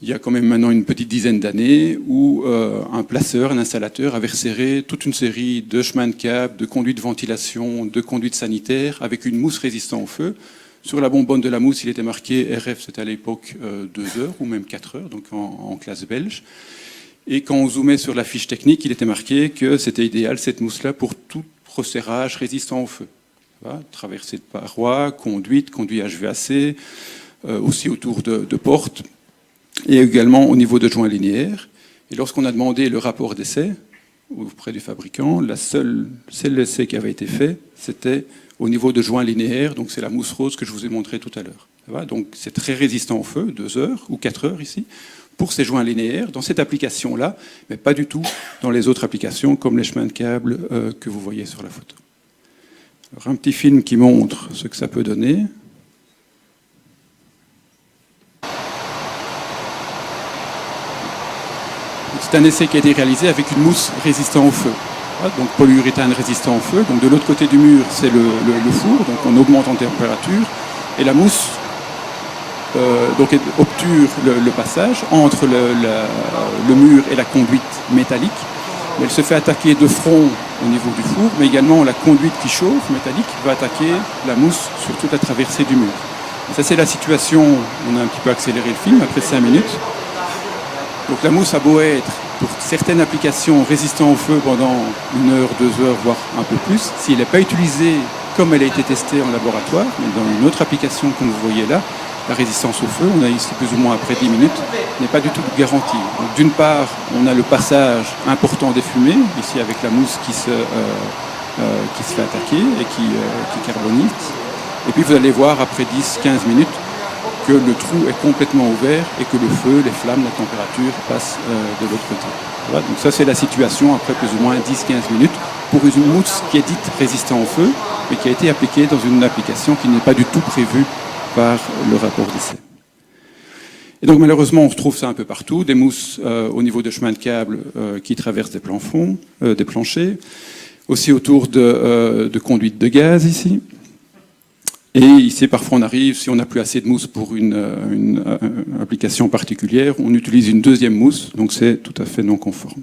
il y a quand même maintenant une petite dizaine d'années, où un placeur, un installateur avait resserré toute une série de chemins de câbles, de conduits de ventilation, de conduites sanitaires, avec une mousse résistante au feu. Sur la bonbonne de la mousse, il était marqué RF, c'était à l'époque 2 heures ou même 4 heures, donc en classe belge. Et quand on zoomait sur la fiche technique, il était marqué que c'était idéal, cette mousse-là, pour tout resserrage résistant au feu. Voilà, traversée de parois, conduite HVAC, aussi autour de portes, et également au niveau de joints linéaires. Et lorsqu'on a demandé le rapport d'essai auprès du fabricant, le seul essai qui avait été fait, c'était au niveau de joints linéaires, donc c'est la mousse rose que je vous ai montré tout à l'heure. Donc c'est très résistant au feu, 2 heures ou 4 heures ici, pour ces joints linéaires, dans cette application-là, mais pas du tout dans les autres applications, comme les chemins de câbles que vous voyez sur la photo. Alors, un petit film qui montre ce que ça peut donner. C'est un essai qui a été réalisé avec une mousse résistant au feu. Donc polyuréthane résistant au feu. Donc de l'autre côté du mur, c'est le four, donc on augmente en température. Et la mousse donc obture le passage entre le mur et la conduite métallique. Mais elle se fait attaquer de front au niveau du four, mais également la conduite qui chauffe, métallique, va attaquer la mousse sur toute la traversée du mur. Et ça, c'est la situation, on a un petit peu accéléré le film, après 5 minutes. Donc la mousse a beau être, pour certaines applications, résistant au feu pendant 1 heure, 2 heures, voire un peu plus, s'il n'est pas utilisé comme elle a été testée en laboratoire, mais dans une autre application comme vous voyez là, la résistance au feu, on a ici plus ou moins après 10 minutes, n'est pas du tout garantie. Donc d'une part, on a le passage important des fumées, ici avec la mousse qui se fait attaquer et qui carbonise. Et puis vous allez voir après 10-15 minutes que le trou est complètement ouvert et que le feu, les flammes, la température passent de l'autre côté. Voilà, donc ça c'est la situation après plus ou moins 10-15 minutes pour une mousse qui est dite résistante au feu, mais qui a été appliquée dans une application qui n'est pas du tout prévue par le rapport d'essai. Et donc malheureusement on retrouve ça un peu partout, des mousses au niveau de chemins de câbles qui traversent des plafonds, des planchers, aussi autour de conduites de gaz ici. Et ici, parfois, on arrive, si on n'a plus assez de mousse pour une application particulière, on utilise une deuxième mousse, donc c'est tout à fait non conforme.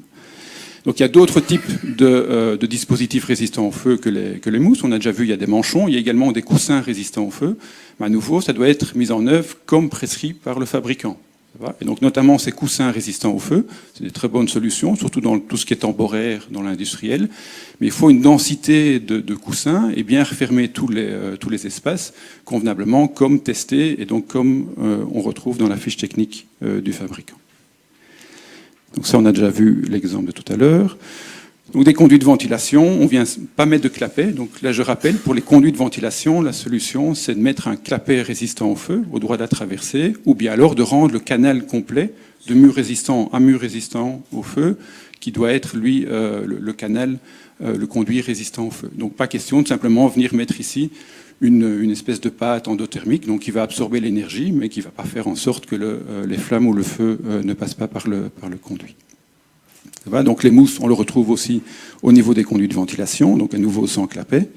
Donc il y a d'autres types de dispositifs résistants au feu que les mousses. On a déjà vu, il y a des manchons, il y a également des coussins résistants au feu. Mais à nouveau, ça doit être mis en œuvre comme prescrit par le fabricant. Et donc notamment ces coussins résistants au feu, c'est des très bonnes solutions, surtout dans tout ce qui est temporaire dans l'industriel. Mais il faut une densité de coussins et bien refermer tous les espaces convenablement, comme testé et donc comme on retrouve dans la fiche technique du fabricant. Donc ça, on a déjà vu l'exemple de tout à l'heure. Donc des conduits de ventilation, on vient pas mettre de clapet. Donc là, je rappelle, pour les conduits de ventilation, la solution, c'est de mettre un clapet résistant au feu, au droit de la traversée, ou bien alors de rendre le canal complet de mur résistant à mur résistant au feu, qui doit être, lui, le canal, le conduit résistant au feu. Donc pas question de simplement venir mettre ici une espèce de pâte endothermique, donc qui va absorber l'énergie, mais qui ne va pas faire en sorte que les flammes ou le feu ne passent pas par le conduit. Donc les mousses, on le retrouve aussi au niveau des conduits de ventilation, donc à nouveau sans clapet.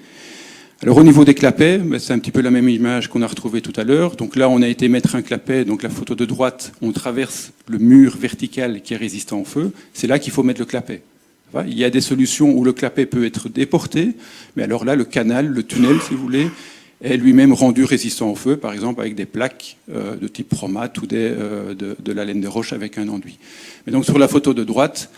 Alors au niveau des clapets, c'est un petit peu la même image qu'on a retrouvée tout à l'heure. Donc là, on a été mettre un clapet, donc la photo de droite, on traverse le mur vertical qui est résistant au feu. C'est là qu'il faut mettre le clapet. Il y a des solutions où le clapet peut être déporté, mais alors là, le canal, le tunnel, si vous voulez, est lui-même rendu résistant au feu, par exemple avec des plaques de type Promat ou de la laine de roche avec un enduit. Mais donc sur la photo de droite,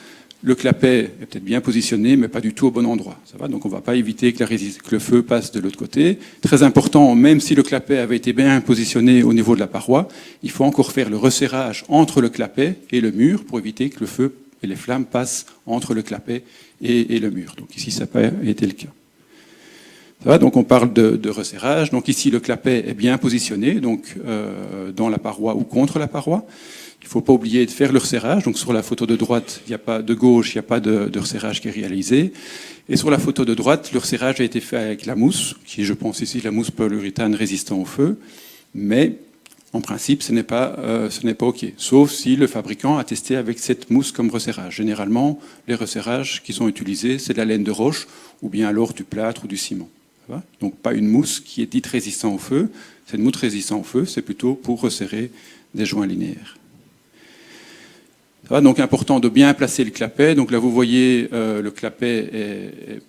le clapet est peut-être bien positionné, mais pas du tout au bon endroit. Ça va ? Donc on ne va pas éviter que le feu passe de l'autre côté. Très important, même si le clapet avait été bien positionné au niveau de la paroi, il faut encore faire le resserrage entre le clapet et le mur pour éviter que le feu et les flammes passent entre le clapet et le mur. Donc ici, ça n'a pas été le cas. Ça va ? Donc on parle de resserrage. Donc ici, le clapet est bien positionné, donc dans la paroi ou contre la paroi. Il ne faut pas oublier de faire le resserrage. Donc sur la photo de droite, il n'y a pas de gauche, il n'y a pas de resserrage qui est réalisé. Et sur la photo de droite, le resserrage a été fait avec la mousse, qui est, je pense ici, la mousse polyuréthane résistant au feu. Mais en principe, ce n'est pas OK. Sauf si le fabricant a testé avec cette mousse comme resserrage. Généralement, les resserrages qui sont utilisés, c'est de la laine de roche ou bien alors du plâtre ou du ciment. Donc pas une mousse qui est dite résistant au feu. Cette mousse résistant au feu, c'est plutôt pour resserrer des joints linéaires. Donc important de bien placer le clapet. Donc là vous voyez le clapet est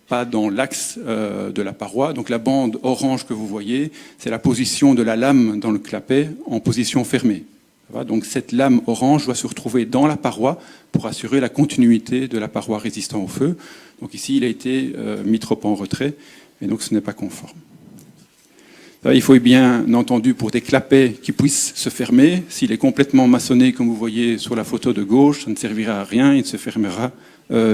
pas dans l'axe de la paroi. Donc la bande orange que vous voyez, c'est la position de la lame dans le clapet en position fermée. Donc cette lame orange doit se retrouver dans la paroi pour assurer la continuité de la paroi résistant au feu. Donc ici il a été mis trop en retrait et donc ce n'est pas conforme. Il faut bien entendu pour des clapets qui puissent se fermer. S'il est complètement maçonné, comme vous voyez sur la photo de gauche, ça ne servira à rien, il ne se fermera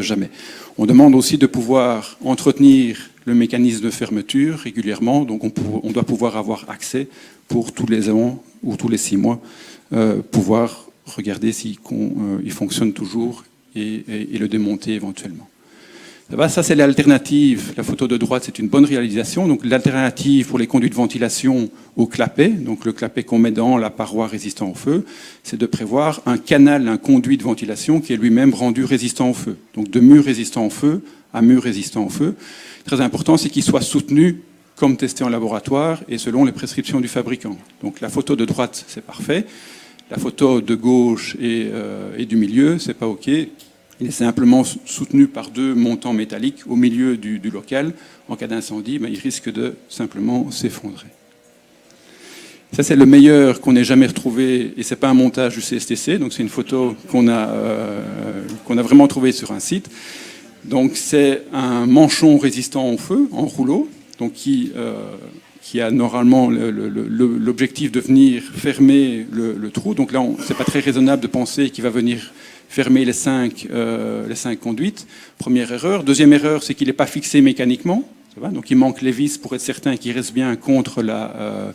jamais. On demande aussi de pouvoir entretenir le mécanisme de fermeture régulièrement, donc on doit pouvoir avoir accès pour tous les ans ou tous les 6 mois, pouvoir regarder s'il fonctionne toujours et le démonter éventuellement. Ça, c'est l'alternative. La photo de droite, c'est une bonne réalisation. Donc, l'alternative pour les conduits de ventilation au clapet, donc le clapet qu'on met dans la paroi résistant au feu, c'est de prévoir un canal, un conduit de ventilation qui est lui-même rendu résistant au feu. Donc, de mur résistant au feu à mur résistant au feu. Très important, c'est qu'il soit soutenu comme testé en laboratoire et selon les prescriptions du fabricant. Donc, la photo de droite, c'est parfait. La photo de gauche et du milieu, c'est pas OK. Il est simplement soutenu par 2 montants métalliques au milieu du local. En cas d'incendie, il risque de simplement s'effondrer. Ça, c'est le meilleur qu'on ait jamais retrouvé, et ce n'est pas un montage du CSTC, donc c'est une photo qu'on a vraiment trouvée sur un site. Donc c'est un manchon résistant au feu, en rouleau, donc qui a normalement l'objectif de venir fermer le trou. Donc là, ce n'est pas très raisonnable de penser qu'il va venir fermer les 5 conduites. Première erreur. Deuxième erreur, c'est qu'il n'est pas fixé mécaniquement. Ça va ? Donc il manque les vis pour être certain qu'il reste bien contre la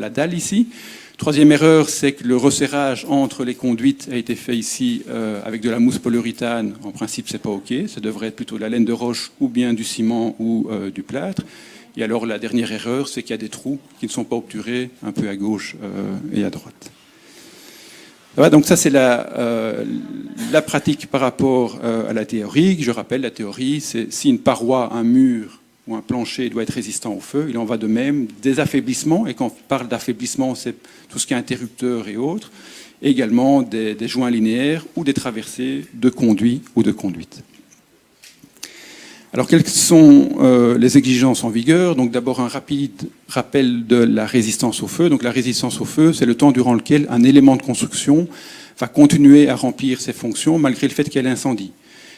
dalle ici. Troisième erreur, c'est que le resserrage entre les conduites a été fait ici avec de la mousse polyuréthane. En principe, c'est pas OK. Ça devrait être plutôt de la laine de roche ou bien du ciment ou du plâtre. Et alors la dernière erreur, c'est qu'il y a des trous qui ne sont pas obturés un peu à gauche et à droite. Voilà, donc ça c'est la pratique par rapport à la théorie. Je rappelle, la théorie, c'est si une paroi, un mur ou un plancher doit être résistant au feu, il en va de même des affaiblissements, et quand on parle d'affaiblissement, c'est tout ce qui est interrupteur et autres, et également des joints linéaires ou des traversées de conduits ou de conduites. Alors, quelles sont les exigences en vigueur? Donc, d'abord, un rapide rappel de la résistance au feu. Donc, la résistance au feu, c'est le temps durant lequel un élément de construction va continuer à remplir ses fonctions malgré le fait qu'il y ait l'incendie.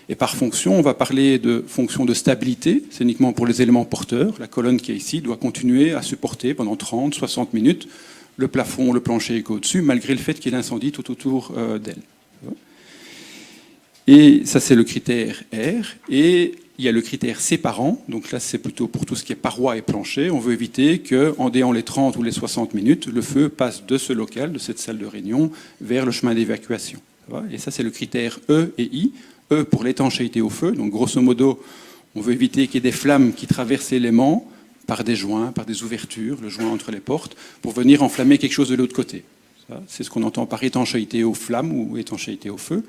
Et par fonction, on va parler de fonction de stabilité. C'est uniquement pour les éléments porteurs. La colonne qui est ici doit continuer à supporter pendant 30, 60 minutes le plafond, le plancher qui est au-dessus, malgré le fait qu'il y ait l'incendie tout autour d'elle. Et ça, c'est le critère R. Et il y a le critère séparant. Donc là, c'est plutôt pour tout ce qui est paroi et plancher. On veut éviter qu'en déant les 30 ou les 60 minutes, le feu passe de ce local, de cette salle de réunion, vers le chemin d'évacuation. Et ça, c'est le critère E et I. E pour l'étanchéité au feu. Donc grosso modo, on veut éviter qu'il y ait des flammes qui traversent l'élément par des joints, par des ouvertures, le joint entre les portes, pour venir enflammer quelque chose de l'autre côté. C'est ce qu'on entend par étanchéité aux flammes ou étanchéité au feu.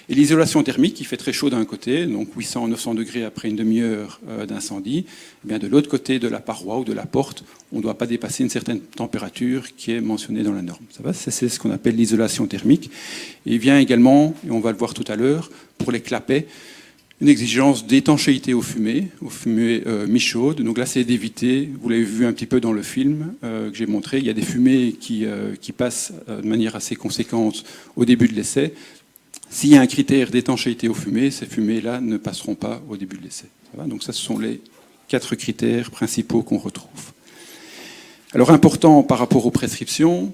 Et l'isolation thermique, qui fait très chaud d'un côté, donc 800-900 degrés après une demi-heure d'incendie, eh bien de l'autre côté de la paroi ou de la porte, on ne doit pas dépasser une certaine température qui est mentionnée dans la norme. C'est ce qu'on appelle l'isolation thermique. Et il vient également, et on va le voir tout à l'heure, pour les clapets, une exigence d'étanchéité aux fumées mi-chaudes. Donc là, c'est d'éviter, vous l'avez vu un petit peu dans le film que j'ai montré, il y a des fumées qui passent de manière assez conséquente au début de l'essai. S'il y a un critère d'étanchéité aux fumées, ces fumées-là ne passeront pas au début de l'essai. Donc ça, ce sont les 4 critères principaux qu'on retrouve. Alors, important par rapport aux prescriptions,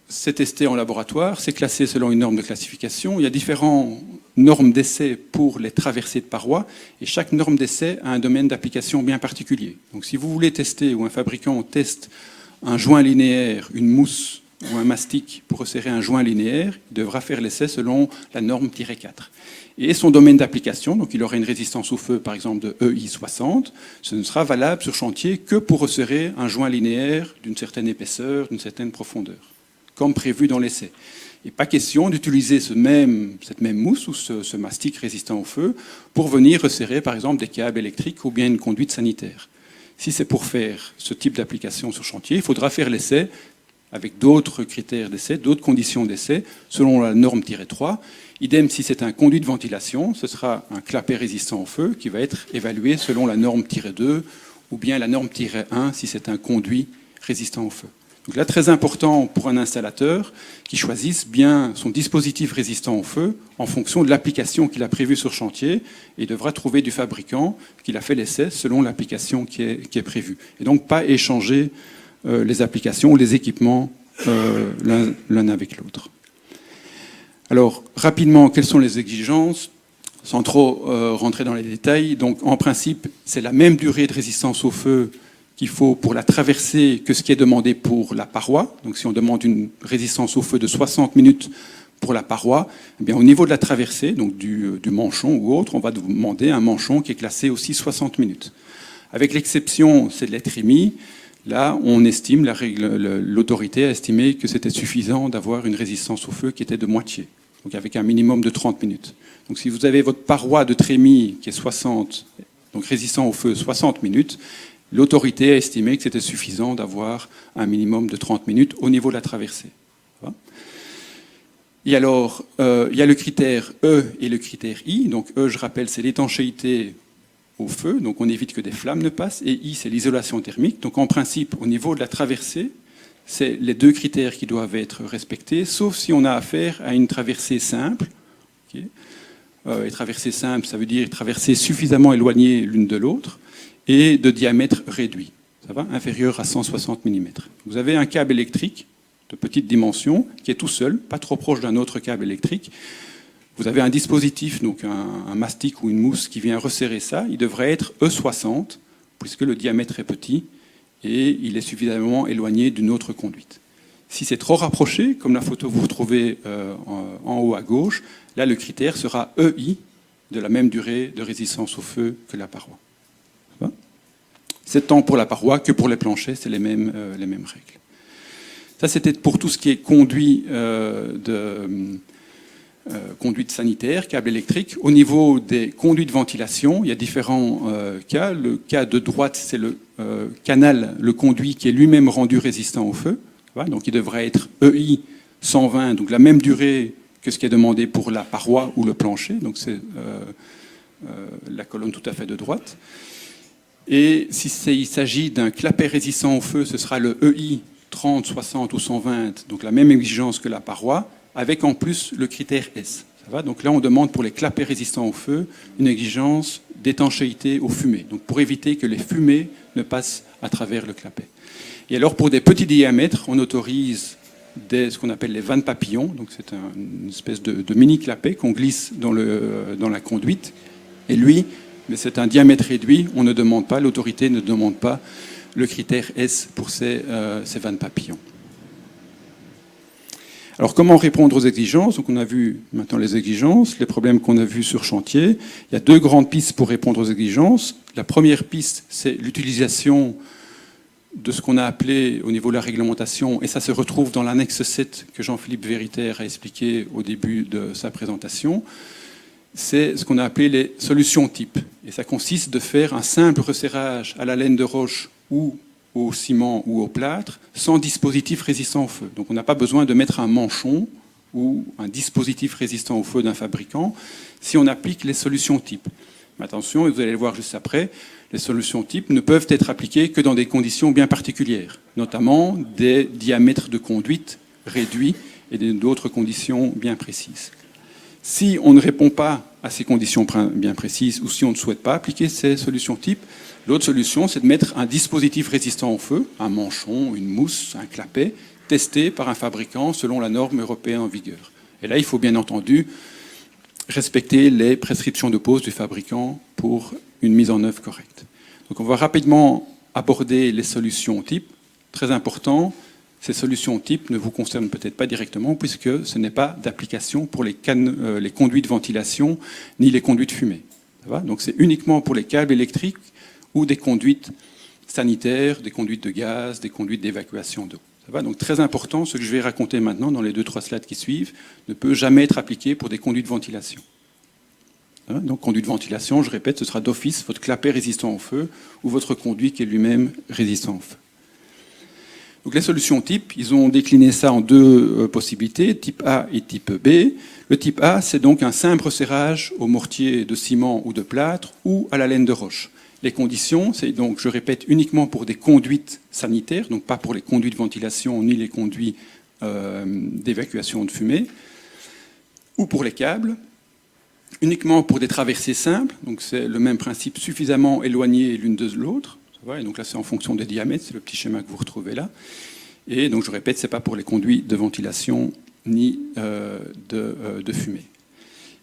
c'est testé en laboratoire, c'est classé selon une norme de classification. Il y a différentes normes d'essai pour les traversées de parois, et chaque norme d'essai a un domaine d'application bien particulier. Donc si vous voulez tester, ou un fabricant teste un joint linéaire, une mousse ou un mastic pour resserrer un joint linéaire, il devra faire l'essai selon la norme -4. Et son domaine d'application, donc il aura une résistance au feu par exemple de EI60, ce ne sera valable sur chantier que pour resserrer un joint linéaire d'une certaine épaisseur, d'une certaine profondeur, comme prévu dans l'essai. Et pas question d'utiliser cette même mousse ou ce mastic résistant au feu pour venir resserrer par exemple des câbles électriques ou bien une conduite sanitaire. Si c'est pour faire ce type d'application sur chantier, il faudra faire l'essai avec d'autres critères d'essai, d'autres conditions d'essai, selon la norme -3. Idem, si c'est un conduit de ventilation, ce sera un clapet résistant au feu qui va être évalué selon la norme -2 ou bien la norme -1 si c'est un conduit résistant au feu. Donc là, très important pour un installateur qui choisisse bien son dispositif résistant au feu en fonction de l'application qu'il a prévue sur chantier et devra trouver du fabricant qu'il a fait l'essai selon l'application qui est prévue. Et donc pas échanger les applications ou les équipements l'un avec l'autre. Alors, rapidement, quelles sont les exigences? Sans trop rentrer dans les détails. Donc, en principe, c'est la même durée de résistance au feu qu'il faut pour la traversée que ce qui est demandé pour la paroi. Donc si on demande une résistance au feu de 60 minutes pour la paroi, eh bien, au niveau de la traversée, donc du manchon ou autre, on va demander un manchon qui est classé aussi 60 minutes. Avec l'exception, c'est de l'ETRIMI, là on estime, l'autorité a estimé que c'était suffisant d'avoir une résistance au feu qui était de moitié, donc avec un minimum de 30 minutes. Donc si vous avez votre paroi de trémie qui est 60, donc résistant au feu 60 minutes, l'autorité a estimé que c'était suffisant d'avoir un minimum de 30 minutes au niveau de la traversée. Et alors, il y a le critère E et le critère I. Donc E, je rappelle, c'est l'étanchéité au feu, donc on évite que des flammes ne passent. Et I, c'est l'isolation thermique. Donc en principe, au niveau de la traversée, c'est les 2 critères qui doivent être respectés, sauf si on a affaire à une traversée simple. Okay. Et traversée simple, ça veut dire traversée suffisamment éloignée l'une de l'autre, et de diamètre réduit, ça va, inférieur à 160 mm. Vous avez un câble électrique de petite dimension qui est tout seul, pas trop proche d'un autre câble électrique. Vous avez un dispositif, donc un mastic ou une mousse qui vient resserrer ça. Il devrait être E60, puisque le diamètre est petit et il est suffisamment éloigné d'une autre conduite. Si c'est trop rapproché, comme la photo que vous retrouvez en haut à gauche, là le critère sera EI, de la même durée de résistance au feu que la paroi. C'est tant pour la paroi que pour les planchers, c'est les mêmes règles. Ça, c'était pour tout ce qui est conduite sanitaire, câble électrique. Au niveau des conduits de ventilation, il y a différents cas. Le cas de droite, c'est le canal, le conduit qui est lui-même rendu résistant au feu. Donc il devrait être EI 120, donc la même durée que ce qui est demandé pour la paroi ou le plancher. Donc c'est la colonne tout à fait de droite. Et il s'agit d'un clapet résistant au feu, ce sera le EI 30, 60 ou 120, donc la même exigence que la paroi, avec en plus le critère S. Ça va ? Donc là, on demande pour les clapets résistants au feu une exigence d'étanchéité aux fumées, donc pour éviter que les fumées ne passent à travers le clapet. Et alors, pour des petits diamètres, on autorise ce qu'on appelle les vannes papillons, donc c'est une espèce de mini clapet qu'on glisse dans la conduite. Et lui, mais c'est un diamètre réduit, on ne demande pas, l'autorité ne demande pas le critère S pour ces vannes papillons. Alors comment répondre aux exigences ? Donc on a vu maintenant les exigences, les problèmes qu'on a vus sur chantier. Il y a deux grandes pistes pour répondre aux exigences. La première piste, c'est l'utilisation de ce qu'on a appelé au niveau de la réglementation, et ça se retrouve dans l'annexe 7 que Jean-Philippe Vériter a expliqué au début de sa présentation. C'est ce qu'on a appelé les solutions types. Et ça consiste de faire un simple resserrage à la laine de roche ou au ciment ou au plâtre sans dispositif résistant au feu. Donc on n'a pas besoin de mettre un manchon ou un dispositif résistant au feu d'un fabricant si on applique les solutions types. Mais attention, et vous allez le voir juste après, les solutions types ne peuvent être appliquées que dans des conditions bien particulières, notamment des diamètres de conduite réduits et d'autres conditions bien précises. Si on ne répond pas à ces conditions bien précises ou si on ne souhaite pas appliquer ces solutions types, l'autre solution, c'est de mettre un dispositif résistant au feu, un manchon, une mousse, un clapet, testé par un fabricant selon la norme européenne en vigueur. Et là, il faut bien entendu respecter les prescriptions de pose du fabricant pour une mise en œuvre correcte. Donc on va rapidement aborder les solutions types. Très important, ces solutions types ne vous concernent peut-être pas directement puisque ce n'est pas d'application pour les conduits de ventilation ni les conduits de fumée. Ça va ? Donc c'est uniquement pour les câbles électriques ou des conduites sanitaires, des conduites de gaz, des conduites d'évacuation d'eau. Ça va ? Donc très important, ce que je vais raconter maintenant dans les 2-3 slides qui suivent ne peut jamais être appliqué pour des conduits de ventilation. Donc conduit de ventilation, je répète, ce sera d'office votre clapet résistant au feu ou votre conduit qui est lui-même résistant au feu. Donc les solutions types, ils ont décliné ça en deux possibilités, type A et type B. Le type A, c'est donc un simple resserrage au mortier de ciment ou de plâtre ou à la laine de roche. Les conditions, c'est donc, je répète, uniquement pour des conduites sanitaires, donc pas pour les conduits de ventilation ni les conduits d'évacuation de fumée, ou pour les câbles, uniquement pour des traversées simples, donc c'est le même principe, suffisamment éloignées l'une de l'autre. Et donc là, c'est en fonction des diamètres, c'est le petit schéma que vous retrouvez là. Et donc, je répète, ce n'est pas pour les conduits de ventilation ni de fumée.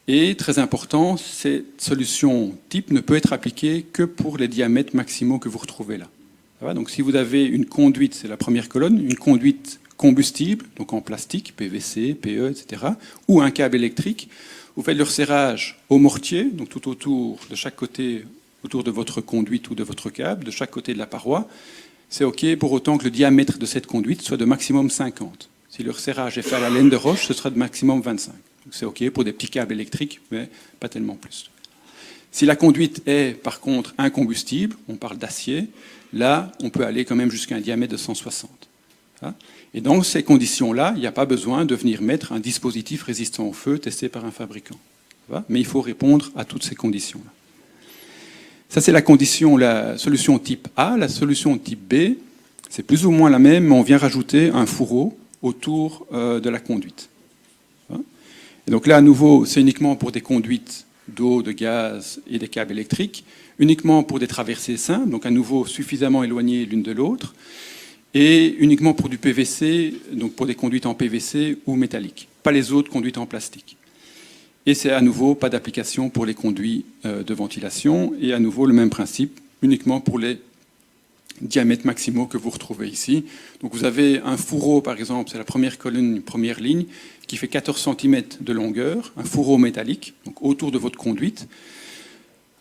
Et très important, cette solution type ne peut être appliquée que pour les diamètres maximaux que vous retrouvez là. Donc si vous avez une conduite, c'est la première colonne, une conduite combustible, donc en plastique, PVC, PE, etc., ou un câble électrique, vous faites le resserrage au mortier, donc tout autour, de chaque côté, autour de votre conduite ou de votre câble, de chaque côté de la paroi. C'est OK pour autant que le diamètre de cette conduite soit de maximum 50. Si le resserrage est fait à la laine de roche, ce sera de maximum 25. Donc c'est OK pour des petits câbles électriques, mais pas tellement plus. Si la conduite est, par contre, incombustible, on parle d'acier, là, on peut aller quand même jusqu'à un diamètre de 160. Et dans ces conditions-là, il n'y a pas besoin de venir mettre un dispositif résistant au feu testé par un fabricant. Mais il faut répondre à toutes ces conditions-là. Ça, c'est la solution type A. La solution type B, c'est plus ou moins la même, mais on vient rajouter un fourreau autour de la conduite. Et donc là, à nouveau, c'est uniquement pour des conduites d'eau, de gaz et des câbles électriques, uniquement pour des traversées simples, donc à nouveau suffisamment éloignées l'une de l'autre, et uniquement pour du PVC, donc pour des conduites en PVC ou métallique, pas les autres conduites en plastique. Et c'est à nouveau pas d'application pour les conduits de ventilation, et à nouveau le même principe, uniquement pour les diamètres maximaux que vous retrouvez ici. Donc vous avez un fourreau, par exemple, c'est la première colonne, première ligne, qui fait 14 cm de longueur, un fourreau métallique, donc autour de votre conduite,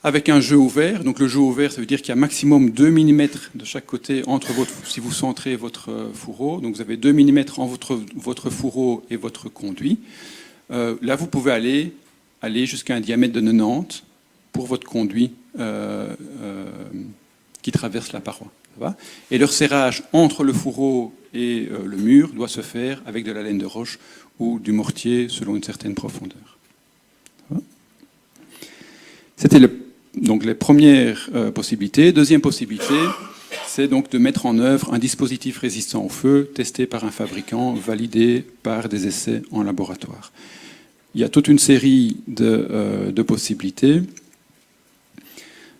avec un jeu ouvert. Donc le jeu ouvert, ça veut dire qu'il y a maximum 2 mm de chaque côté entre si vous centrez votre fourreau. Donc vous avez 2 mm entre votre fourreau et votre conduit. Là, vous pouvez aller jusqu'à un diamètre de 90 pour votre conduit qui traverse la paroi. Et le resserrage entre le fourreau et le mur doit se faire avec de la laine de roche ou du mortier selon une certaine profondeur. C'était donc les premières possibilités. Deuxième possibilité, c'est donc de mettre en œuvre un dispositif résistant au feu, testé par un fabricant, validé par des essais en laboratoire. Il y a toute une série de possibilités.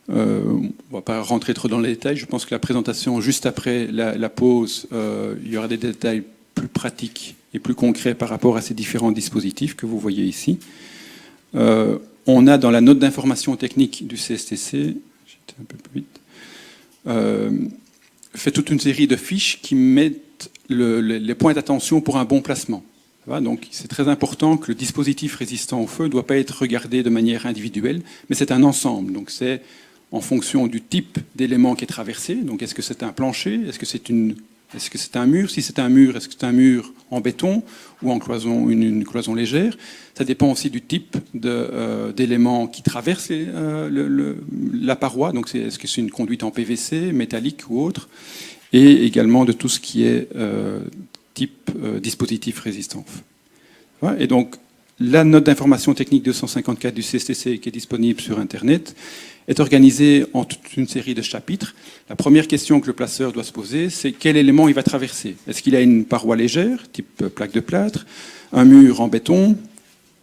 On ne va pas rentrer trop dans les détails. Je pense que la présentation, juste après la pause, il y aura des détails plus pratiques et plus concrets par rapport à ces différents dispositifs que vous voyez ici. On a dans la note d'information technique du CSTC, j'étais un peu plus vite, fait toute une série de fiches qui mettent les points d'attention pour un bon placement. Donc c'est très important que le dispositif résistant au feu ne doit pas être regardé de manière individuelle, mais c'est un ensemble. Donc c'est en fonction du type d'élément qui est traversé. Donc est-ce que c'est un plancher? Est-ce que c'est un mur? Si c'est un mur, est-ce que c'est un mur en béton ou en cloison, une cloison légère? Ça dépend aussi du type d'éléments qui traversent la paroi. Donc est-ce que c'est une conduite en PVC, métallique ou autre? Et également de tout ce qui est type dispositif résistant au feu. Voilà. Et donc la note d'information technique 254 du CSTC qui est disponible sur Internet est organisée en toute une série de chapitres. La première question que le placeur doit se poser, c'est quel élément il va traverser. Est-ce qu'il a une paroi légère, type plaque de plâtre, un mur en béton,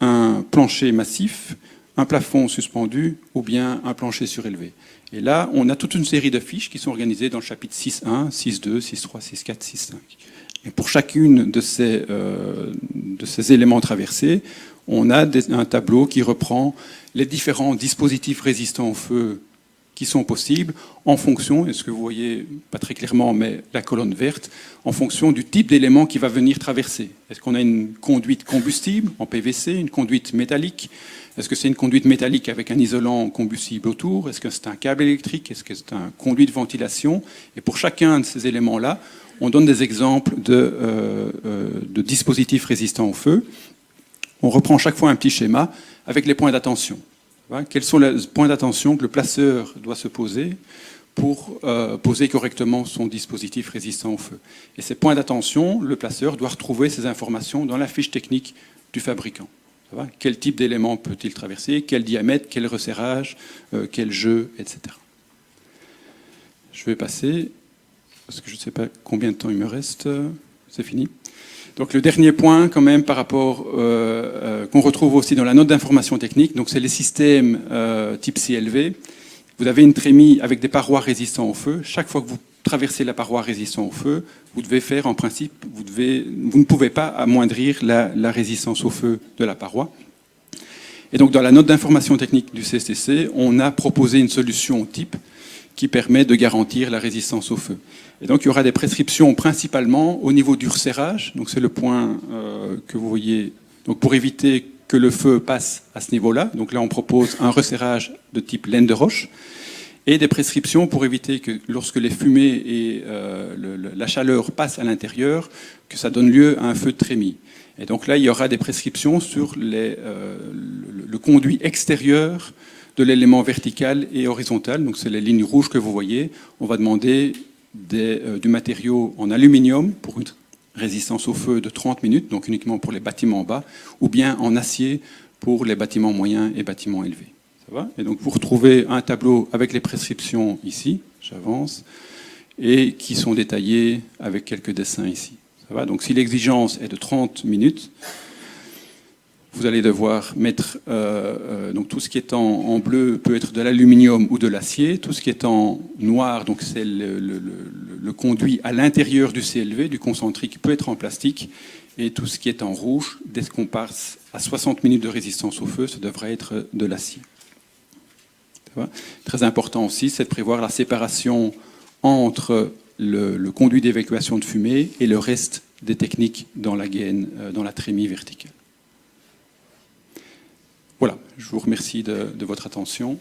un plancher massif, un plafond suspendu ou bien un plancher surélevé. Et là, on a toute une série de fiches qui sont organisées dans le chapitre 6.1, 6.2, 6.3, 6.4, 6.5. Et pour chacune de ces éléments traversés, on a un tableau qui reprend les différents dispositifs résistants au feu qui sont possibles en fonction, est-ce que vous voyez pas très clairement, mais la colonne verte, en fonction du type d'élément qui va venir traverser. Est-ce qu'on a une conduite combustible en PVC, une conduite métallique? Est-ce que c'est une conduite métallique avec un isolant combustible autour? Est-ce que c'est un câble électrique? Est-ce que c'est un conduit de ventilation? Et pour chacun de ces éléments-là, on donne des exemples de dispositifs résistants au feu. On reprend chaque fois un petit schéma avec les points d'attention. Quels sont les points d'attention que le placeur doit se poser pour poser correctement son dispositif résistant au feu? Et ces points d'attention, le placeur doit retrouver ces informations dans la fiche technique du fabricant. Quel type d'élément peut-il traverser? Quel diamètre? Quel resserrage? Quel jeu? Etc. Je vais passer, parce que je ne sais pas combien de temps il me reste. C'est fini. Donc le dernier point, quand même, par rapport qu'on retrouve aussi dans la note d'information technique, donc c'est les systèmes type CLV. Vous avez une trémie avec des parois résistantes au feu. Chaque fois que vous traversez la paroi résistante au feu, vous devez faire, en principe, vous ne pouvez pas amoindrir la résistance au feu de la paroi. Et donc dans la note d'information technique du CSTC, on a proposé une solution type qui permet de garantir la résistance au feu. Et donc, il y aura des prescriptions principalement au niveau du resserrage. Donc, c'est le point que vous voyez. Donc, pour éviter que le feu passe à ce niveau-là. Donc, là, on propose un resserrage de type laine de roche et des prescriptions pour éviter que lorsque les fumées et la chaleur passent à l'intérieur, que ça donne lieu à un feu de trémie. Et donc là, il y aura des prescriptions sur le conduit extérieur de l'élément vertical et horizontal. Donc, c'est les lignes rouges que vous voyez. On va demander du matériau en aluminium pour une résistance au feu de 30 minutes, donc uniquement pour les bâtiments bas, ou bien en acier pour les bâtiments moyens et bâtiments élevés. Ça va? Et donc vous retrouvez un tableau avec les prescriptions ici, j'avance, et qui sont détaillées avec quelques dessins ici. Ça va? Donc si l'exigence est de 30 minutes, vous allez devoir mettre donc tout ce qui est en bleu peut être de l'aluminium ou de l'acier. Tout ce qui est en noir, donc c'est le conduit à l'intérieur du CLV, du concentrique, peut être en plastique. Et tout ce qui est en rouge, dès qu'on passe à 60 minutes de résistance au feu, ça devrait être de l'acier. Très important aussi, c'est de prévoir la séparation entre le conduit d'évacuation de fumée et le reste des techniques dans la gaine, dans la trémie verticale. Voilà, je vous remercie de votre attention.